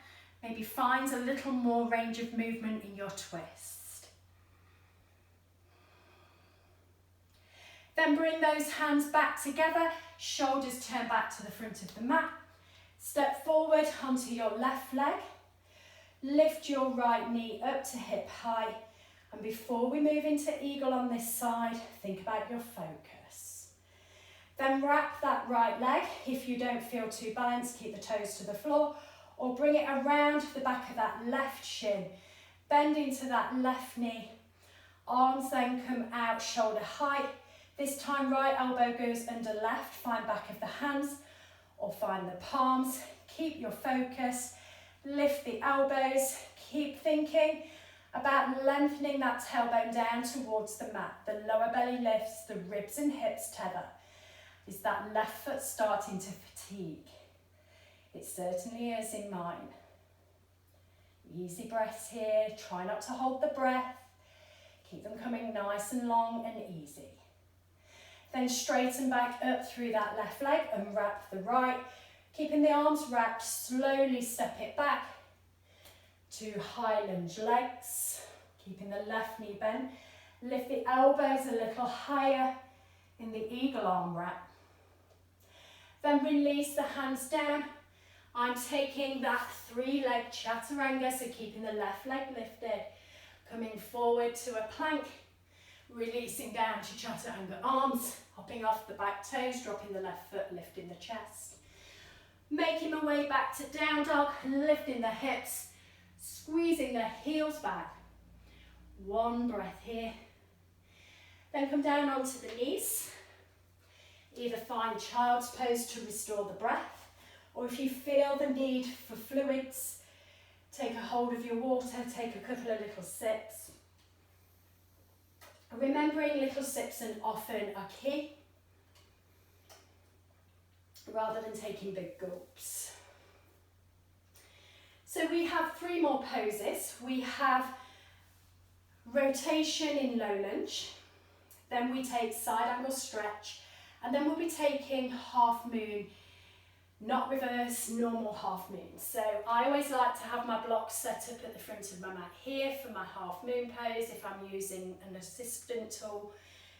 Maybe find a little more range of movement in your twist. Then bring those hands back together, shoulders turn back to the front of the mat. Step forward onto your left leg. Lift your right knee up to hip height. And before we move into eagle on this side, think about your focus. Then wrap that right leg. If you don't feel too balanced, keep the toes to the floor or bring it around the back of that left shin. Bend into that left knee. Arms then come out shoulder height. This time right elbow goes under left. Find back of the hands or find the palms. Keep your focus. Lift the elbows. Keep thinking about lengthening that tailbone down towards the mat. The lower belly lifts, the ribs and hips tether. Is that left foot starting to fatigue? It certainly is in mine. Easy breaths here. Try not to hold the breath. Keep them coming nice and long and easy. Then straighten back up through that left leg, unwrap the right. Keeping the arms wrapped, slowly step it back to high lunge legs. Keeping the left knee bent. Lift the elbows a little higher. in the eagle arm wrap. Then release the hands down. I'm taking that 3-leg chaturanga, so keeping the left leg lifted. Coming forward to a plank, releasing down to chaturanga arms, hopping off the back toes, dropping the left foot, lifting the chest. Making my way back to down dog, lifting the hips, squeezing the heels back. One breath here. Then come down onto the knees. Either find child's pose to restore the breath, or if you feel the need for fluids, take a hold of your water, take a couple of little sips. Remembering little sips and often are key, rather than taking big gulps. So we have 3 more poses. We have rotation in low lunge, then we take side angle stretch, and then we'll be taking half moon, not reverse, normal half moon. So I always like to have my blocks set up at the front of my mat here for my half moon pose if I'm using an assistant tool.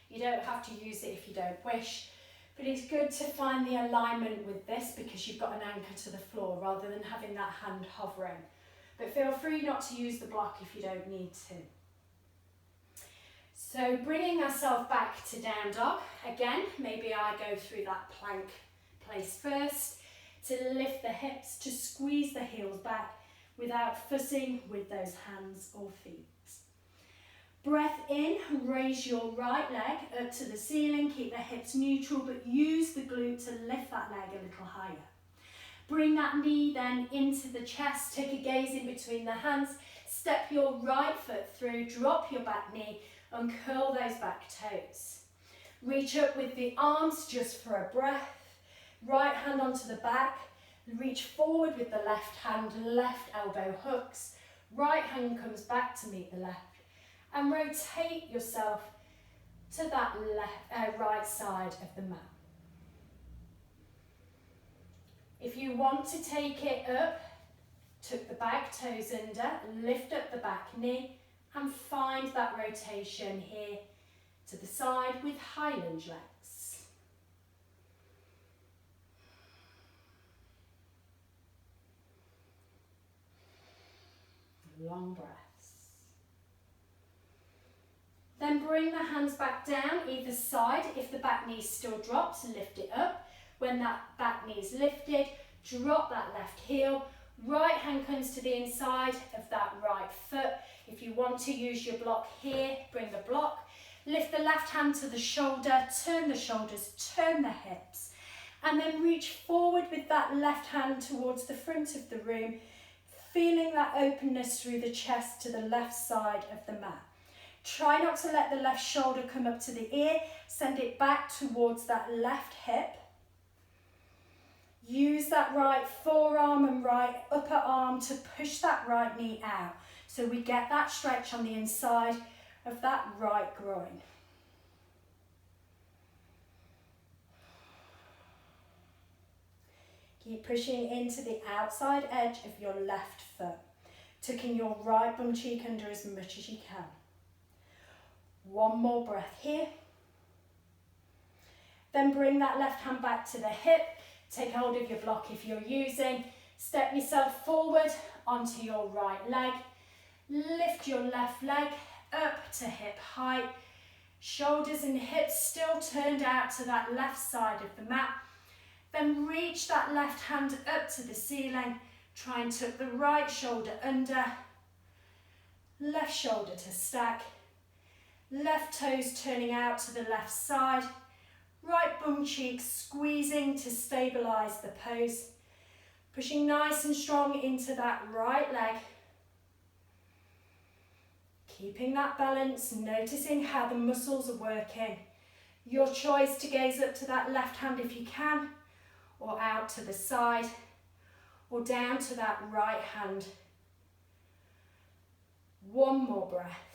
You don't have to use it if you don't wish, but it's good to find the alignment with this because you've got an anchor to the floor rather than having that hand hovering. But feel free not to use the block if you don't need to. So bringing ourselves back to down dog. Again, maybe I go through that plank place first to lift the hips, to squeeze the heels back without fussing with those hands or feet. Breath in, raise your right leg up to the ceiling, keep the hips neutral, but use the glute to lift that leg a little higher. Bring that knee then into the chest, take a gaze in between the hands, step your right foot through, drop your back knee, and curl those back toes. Reach up with the arms just for a breath. Right hand onto the back. Reach forward with the left hand, left elbow hooks. Right hand comes back to meet the left. And rotate yourself to that right side of the mat. If you want to take it up, tuck the back toes under, lift up the back knee, and find that rotation here to the side with high lunge legs. Long breaths. Then bring the hands back down either side. If the back knee still drops, lift it up. When that back knee is lifted, drop that left heel. Right hand comes to the inside of that right foot. If you want to use your block here, bring the block. Lift the left hand to the shoulder, turn the shoulders, turn the hips. And then reach forward with that left hand towards the front of the room, feeling that openness through the chest to the left side of the mat. Try not to let the left shoulder come up to the ear. Send it back towards that left hip. Use that right forearm and right upper arm to push that right knee out. So we get that stretch on the inside of that right groin. Keep pushing into the outside edge of your left foot, tucking your right bum cheek under as much as you can. One more breath here. Then bring that left hand back to the hip. Take hold of your block if you're using. Step yourself forward onto your right leg. Lift your left leg up to hip height. Shoulders and hips still turned out to that left side of the mat. Then reach that left hand up to the ceiling. Try and tuck the right shoulder under. Left shoulder to stack. Left toes turning out to the left side. Right bum cheek squeezing to stabilise the pose. Pushing nice and strong into that right leg. Keeping that balance, noticing how the muscles are working. Your choice to gaze up to that left hand if you can, or out to the side, or down to that right hand. One more breath.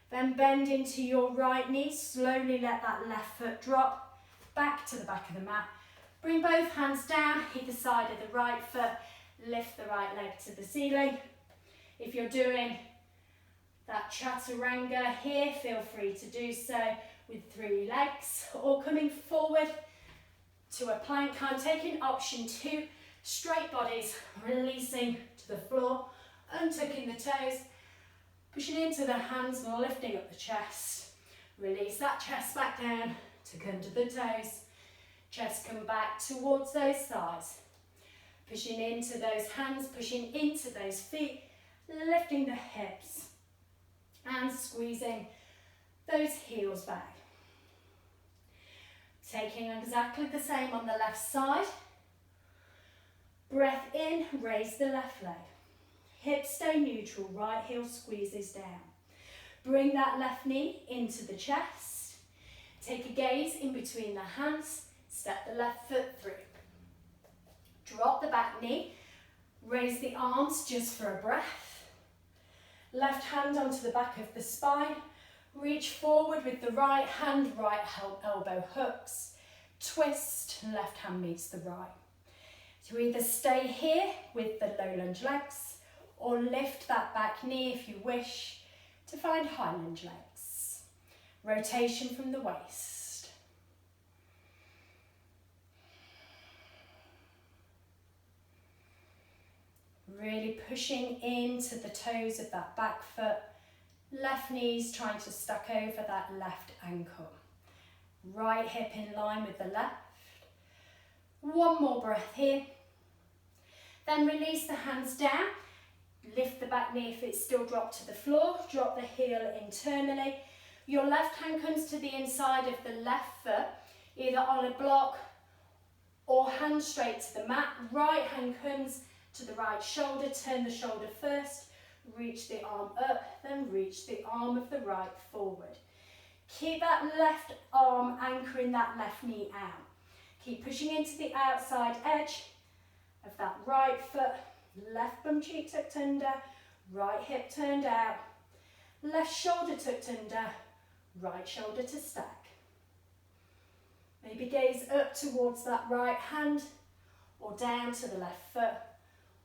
Then bend into your right knee, slowly let that left foot drop, back to the back of the mat. Bring both hands down, either side of the right foot, lift the right leg to the ceiling. If you're doing that chaturanga here, feel free to do so with 3 legs, or coming forward to a plank. I'm taking option 2, straight bodies, releasing to the floor, untucking the toes, pushing into the hands and lifting up the chest. Release that chest back down, tuck under the toes, chest come back towards those thighs. Pushing into those hands, pushing into those feet, lifting the hips and squeezing those heels back. Taking exactly the same on the left side. Breath in, raise the left leg. Hips stay neutral, right heel squeezes down. Bring that left knee into the chest. Take a gaze in between the hands, step the left foot through. Drop the back knee, raise the arms just for a breath. Left hand onto the back of the spine. Reach forward with the right hand, right elbow hooks. Twist, left hand meets the right. So either stay here with the low lunge legs or lift that back knee if you wish to find high lunge legs. Rotation from the waist. Really pushing into the toes of that back foot. Left knee's trying to stack over that left ankle. Right hip in line with the left. One more breath here. Then release the hands down. Lift the back knee if it's still dropped to the floor. Drop the heel internally. Your left hand comes to the inside of the left foot, either on a block or hand straight to the mat. Right hand comes to the right shoulder. Turn the shoulder first. Reach the arm up, then reach the arm of the right forward. Keep that left arm anchoring that left knee out. Keep pushing into the outside edge of that right foot. Left bum cheek tucked under, right hip turned out. Left shoulder tucked under, right shoulder to stack. Maybe gaze up towards that right hand, or down to the left foot,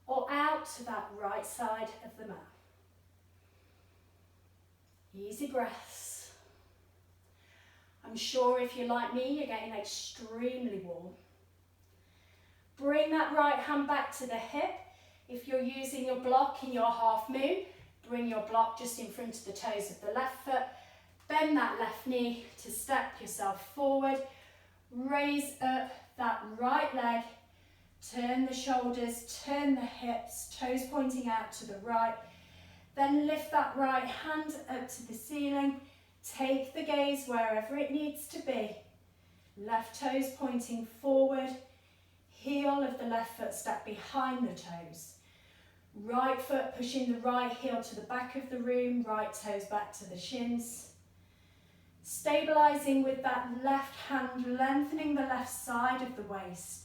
or out to that right side of the mat. Easy breaths. I'm sure if you're like me, you're getting extremely warm. Bring that right hand back to the hip. If you're using your block in your half moon, bring your block just in front of the toes of the left foot. Bend that left knee to step yourself forward. Raise up that right leg. Turn the shoulders, turn the hips, toes pointing out to the right. Then lift that right hand up to the ceiling. Take the gaze wherever it needs to be. Left toes pointing forward. Heel of the left foot stacked behind the toes. Right foot pushing the right heel to the back of the room. Right toes back to the shins. Stabilizing with that left hand, lengthening the left side of the waist.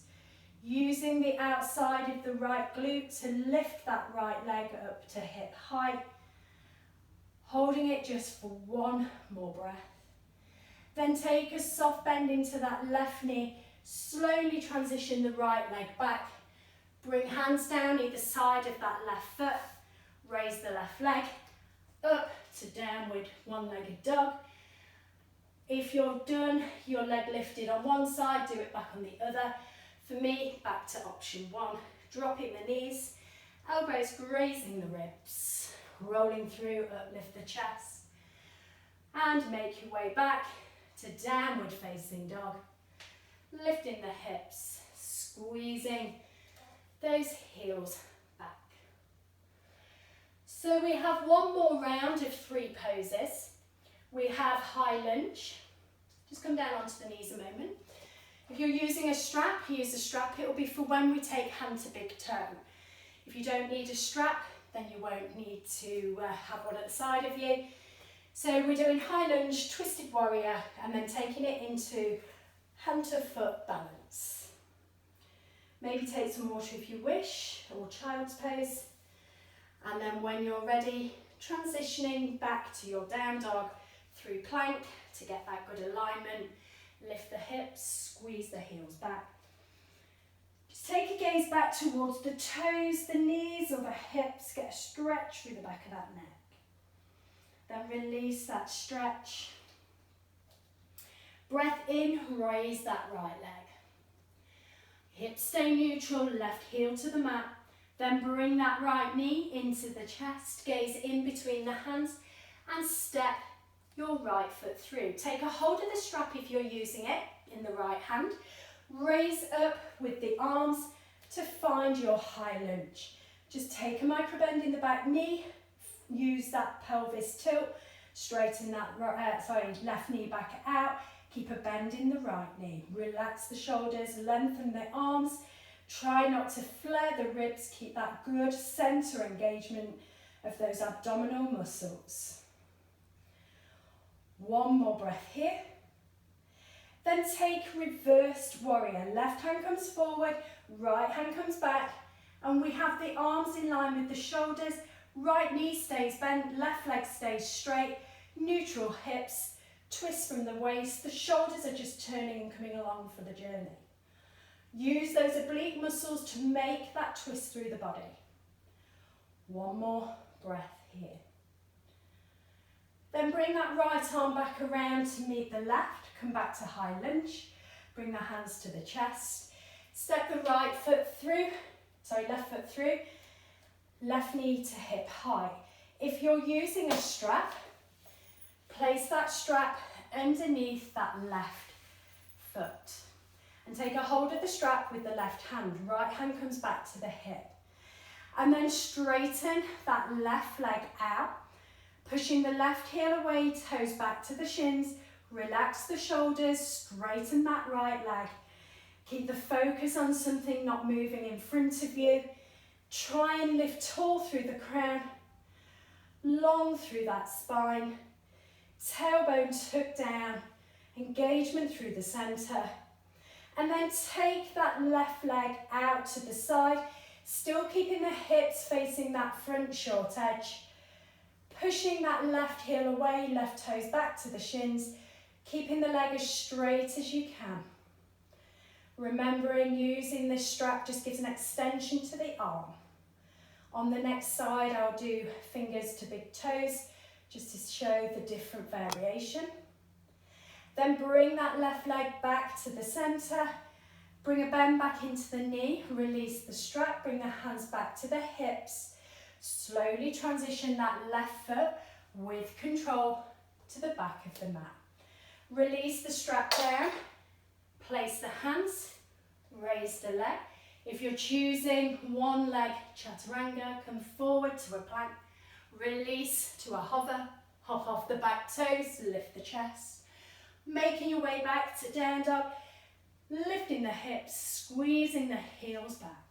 Using the outside of the right glute to lift that right leg up to hip height. Holding it just for one more breath. Then take a soft bend into that left knee. Slowly transition the right leg back. Bring hands down either side of that left foot. Raise the left leg up to downward one-legged dog. If you're done, your leg lifted on one side, do it back on the other. For me, back to option 1, dropping the knees, elbows grazing the ribs, rolling through, uplift the chest, and make your way back to downward facing dog, lifting the hips, squeezing those heels back. So we have one more round of 3 poses. We have high lunge, just come down onto the knees a moment. If you're using a strap, use a strap. It will be for when we take hand to big toe. If you don't need a strap, then you won't need to have one at the side of you. So we're doing high lunge, twisted warrior, and then taking it into hand to foot balance. Maybe take some water if you wish, or child's pose. And then when you're ready, transitioning back to your down dog through plank to get that good alignment. Lift the hips, squeeze the heels back. Just take a gaze back towards the toes, the knees or the hips. Get a stretch through the back of that neck. Then release that stretch. Breath in, raise that right leg. Hips stay neutral, left heel to the mat. Then bring that right knee into the chest, gaze in between the hands and step your right foot through. Take a hold of the strap if you're using it in the right hand. Raise up with the arms to find your high lunge. Just take a micro bend in the back knee, use that pelvis tilt, straighten that left knee back out, keep a bend in the right knee. Relax the shoulders, lengthen the arms. Try not to flare the ribs, keep that good center engagement of those abdominal muscles. One more breath here. Then take reversed warrior. Left hand comes forward, right hand comes back, and we have the arms in line with the shoulders. Right knee stays bent, left leg stays straight, neutral hips, twist from the waist. The shoulders are just turning and coming along for the journey. Use those oblique muscles to make that twist through the body. One more breath here. Then bring that right arm back around to meet the left. Come back to high lunge. Bring the hands to the chest. Step the left foot through. Left knee to hip high. If you're using a strap, place that strap underneath that left foot. And take a hold of the strap with the left hand. Right hand comes back to the hip. And then straighten that left leg out. Pushing the left heel away, toes back to the shins. Relax the shoulders, straighten that right leg. Keep the focus on something not moving in front of you. Try and lift tall through the crown. Long through that spine. Tailbone tucked down. Engagement through the center. And then take that left leg out to the side, still keeping the hips facing that front short edge. Pushing that left heel away, left toes back to the shins, keeping the leg as straight as you can. Remembering using this strap just gives an extension to the arm. On the next side, I'll do fingers to big toes, just to show the different variation. Then bring that left leg back to the center. Bring a bend back into the knee. Release the strap. Bring the hands back to the hips. Slowly transition that left foot with control to the back of the mat. Release the strap down. Place the hands. Raise the leg. If you're choosing one leg chaturanga, come forward to a plank. Release to a hover. Hop off the back toes. Lift the chest. Making your way back to down dog, lifting the hips, squeezing the heels back.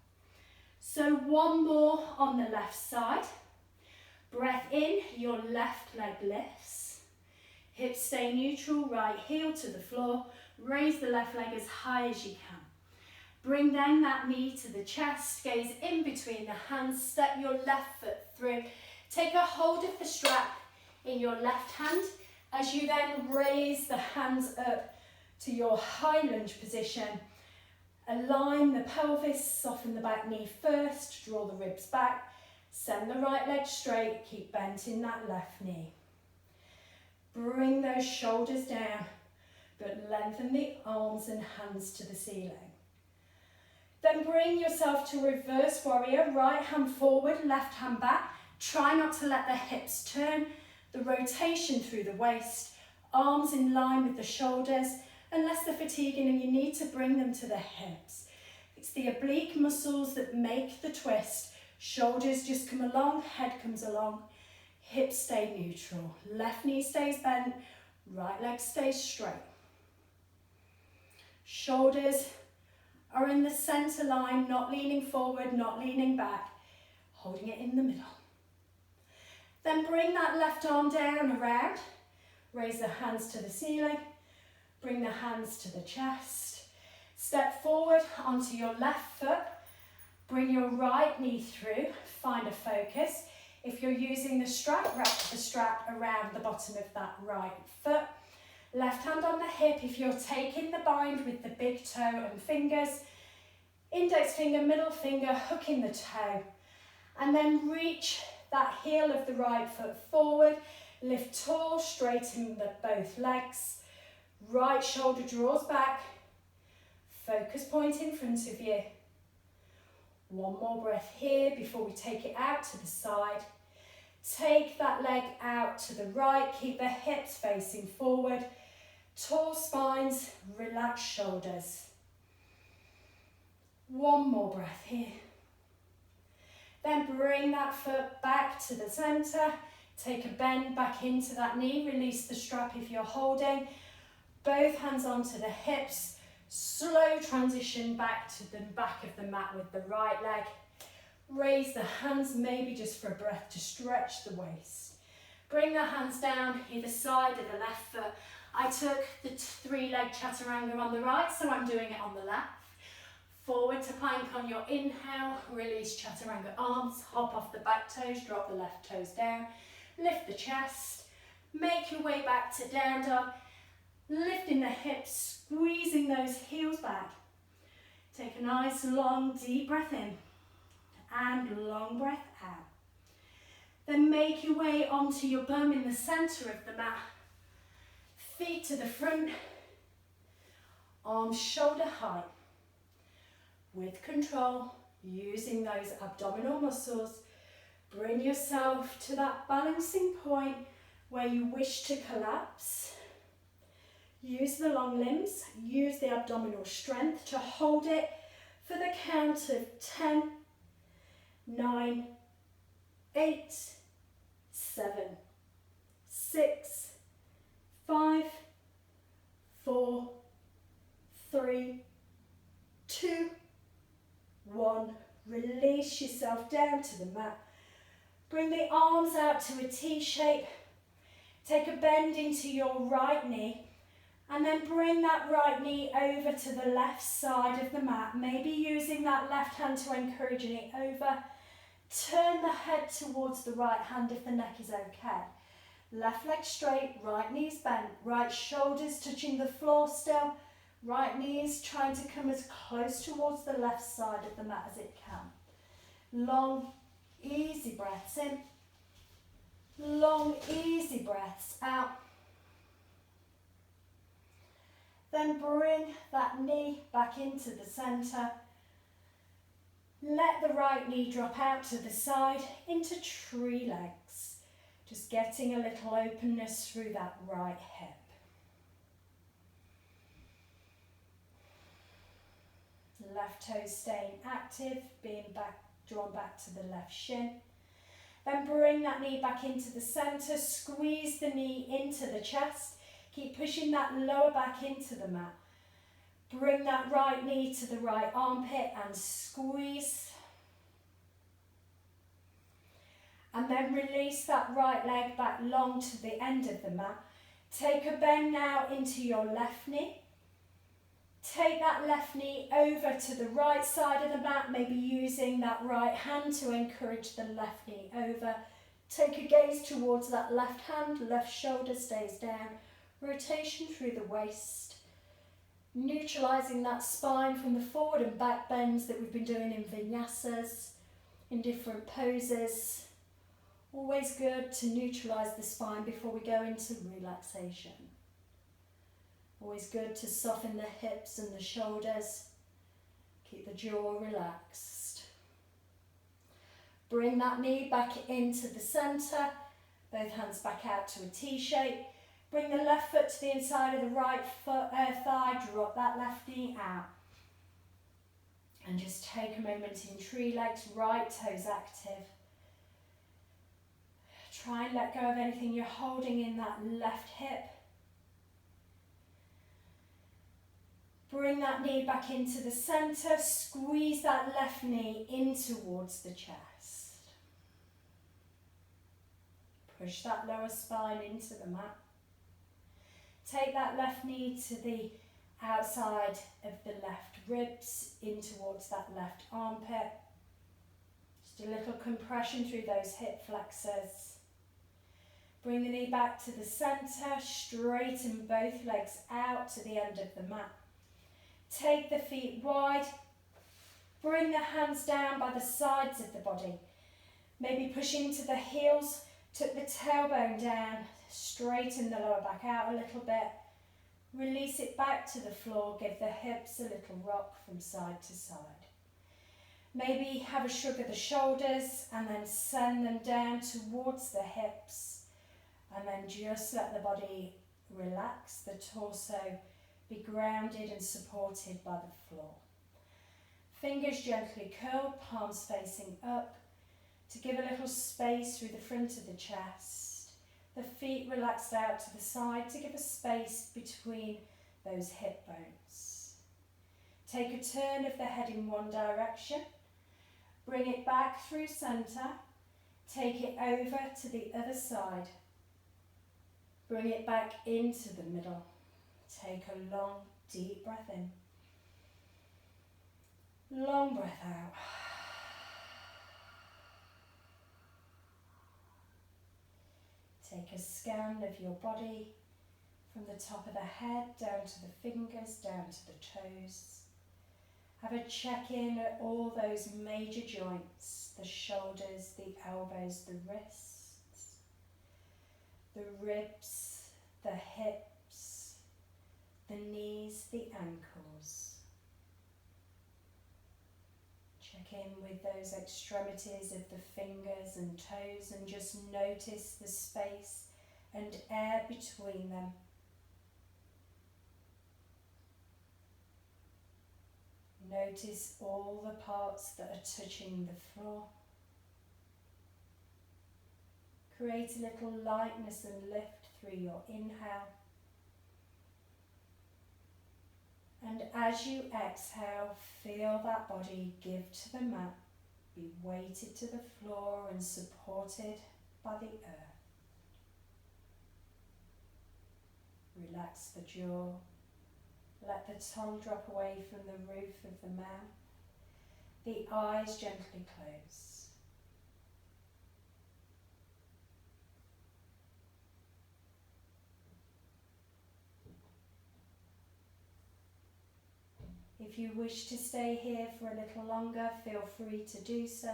So one more on the left side. Breath in, your left leg lifts. Hips stay neutral, right heel to the floor. Raise the left leg as high as you can. Bring then that knee to the chest, gaze in between the hands, step your left foot through. Take a hold of the strap in your left hand. As you then raise the hands up to your high lunge position, align the pelvis, soften the back knee first, draw the ribs back, send the right leg straight, keep bent in that left knee. Bring those shoulders down, but lengthen the arms and hands to the ceiling. Then bring yourself to reverse warrior, right hand forward, left hand back. Try not to let the hips turn. The rotation through the waist, arms in line with the shoulders, unless they're fatiguing and you need to bring them to the hips. It's the oblique muscles that make the twist. Shoulders just come along, head comes along, hips stay neutral. Left knee stays bent, right leg stays straight. Shoulders are in the center line, not leaning forward, not leaning back, holding it in the middle. Then bring that left arm down around, raise the hands to the ceiling, bring the hands to the chest, step forward onto your left foot, bring your right knee through, find a focus. If you're using the strap, wrap the strap around the bottom of that right foot. Left hand on the hip, if you're taking the bind with the big toe and fingers, index finger, middle finger, hook in the toe, and then reach that heel of the right foot forward, Lift tall, straighten both legs. Right shoulder draws back. Focus point in front of you. One more breath here before we take it out to the side. Take that leg out to the right. Keep the hips facing forward. Tall spines, relaxed shoulders. One more breath here. Then bring that foot back to the centre. Take a bend back into that knee. Release the strap if you're holding. Both hands onto the hips. Slow transition back to the back of the mat with the right leg. Raise the hands, maybe just for a breath, to stretch the waist. Bring the hands down either side of the left foot. I took the 3-leg chaturanga on the right, so I'm doing it on the left. Forward to plank on your inhale, release chaturanga arms, hop off the back toes, drop the left toes down, lift the chest, make your way back to down dog, lifting the hips, squeezing those heels back. Take a nice long deep breath in and long breath out. Then make your way onto your bum in the centre of the mat. Feet to the front, arms shoulder height. With control, using those abdominal muscles, bring yourself to that balancing point where you wish to collapse. Use the long limbs, use the abdominal strength to hold it for the count of 10, 9, 8, 7, 6, 5, 4, 3, 2, 1. Release yourself down to the mat. Bring the arms out to a T shape. Take a bend into your right knee. And then bring that right knee over to the left side of the mat, maybe using that left hand to encourage it over. Turn the head towards the right hand if the neck is okay. Left leg straight, right knees bent, right shoulders touching the floor still. Right knees trying to come as close towards the left side of the mat as it can. Long, easy breaths in. Long, easy breaths out. Then bring that knee back into the centre. Let the right knee drop out to the side into tree legs. Just getting a little openness through that right hip. Left toes staying active, being drawn back to the left shin. Then bring that knee back into the centre. Squeeze the knee into the chest. Keep pushing that lower back into the mat. Bring that right knee to the right armpit and squeeze. And then release that right leg back long to the end of the mat. Take a bend now into your left knee. Take that left knee over to the right side of the mat, maybe using that right hand to encourage the left knee over. Take a gaze towards that left hand, left shoulder stays down. Rotation through the waist, neutralising that spine from the forward and back bends that we've been doing in vinyasas, in different poses. Always good to neutralise the spine before we go into relaxation. Always good to soften the hips and the shoulders. Keep the jaw relaxed. Bring that knee back into the centre, both hands back out to a T shape. Bring the left foot to the inside of the right thigh, drop that left knee out. And just take a moment in tree legs, right toes active. Try and let go of anything you're holding in that left hip. Bring that knee back into the centre, squeeze that left knee in towards the chest. Push that lower spine into the mat. Take that left knee to the outside of the left ribs, in towards that left armpit. Just a little compression through those hip flexors. Bring the knee back to the centre, straighten both legs out to the end of the mat. Take the feet wide, bring the hands down by the sides of the body. Maybe push into the heels Tuck the tailbone down, straighten the lower back out a little bit. Release it back to the floor, give the hips a little rock from side to side. Maybe have a shrug of the shoulders and then send them down towards the hips, and then just let the body relax, the torso be grounded and supported by the floor. Fingers gently curled, palms facing up, to give a little space through the front of the chest. The feet relaxed out to the side to give a space between those hip bones. Take a turn of the head in one direction. Bring it back through centre. Take it over to the other side. Bring it back into the middle. Take a long, deep breath in. Long breath out. Take a scan of your body from the top of the head down to the fingers, down to the toes. Have a check-in at all those major joints, the shoulders, the elbows, the wrists, the ribs, the hips, the knees, the ankles. Check in with those extremities of the fingers and toes and just notice the space and air between them. Notice all the parts that are touching the floor. Create a little lightness and lift through your inhale. And as you exhale, feel that body give to the mat, be weighted to the floor and supported by the earth. Relax the jaw. Let the tongue drop away from the roof of the mouth. The eyes gently close. If you wish to stay here for a little longer, feel free to do so.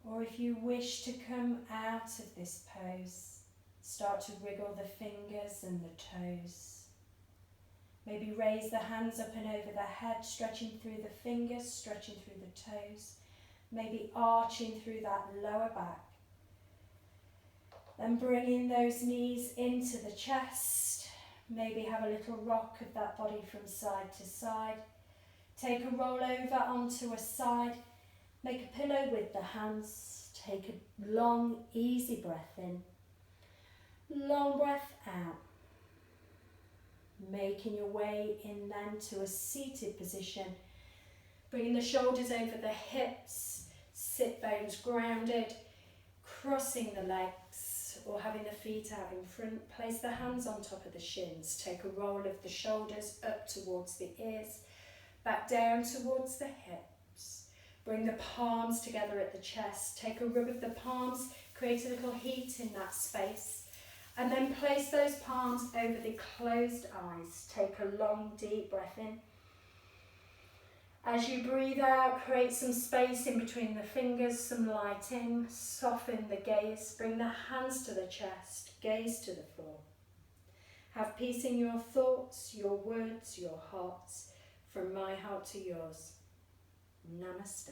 Or if you wish to come out of this pose, start to wriggle the fingers and the toes. Maybe raise the hands up and over the head, stretching through the fingers, stretching through the toes. Maybe arching through that lower back. Then bringing those knees into the chest. Maybe have a little rock of that body from side to side. Take a roll over onto a side. Make a pillow with the hands. Take a long, easy breath in. Long breath out. Making your way in then to a seated position. Bringing the shoulders over the hips, sit bones grounded, crossing the legs or having the feet out in front. Place the hands on top of the shins. Take a roll of the shoulders up towards the ears, back down towards the hips. Bring the palms together at the chest. Take a rub of the palms, create a little heat in that space. And then place those palms over the closed eyes. Take a long, deep breath in. As you breathe out, create some space in between the fingers, some light in. Soften the gaze. Bring the hands to the chest. Gaze to the floor. Have peace in your thoughts, your words, your hearts. From my heart to yours. Namaste.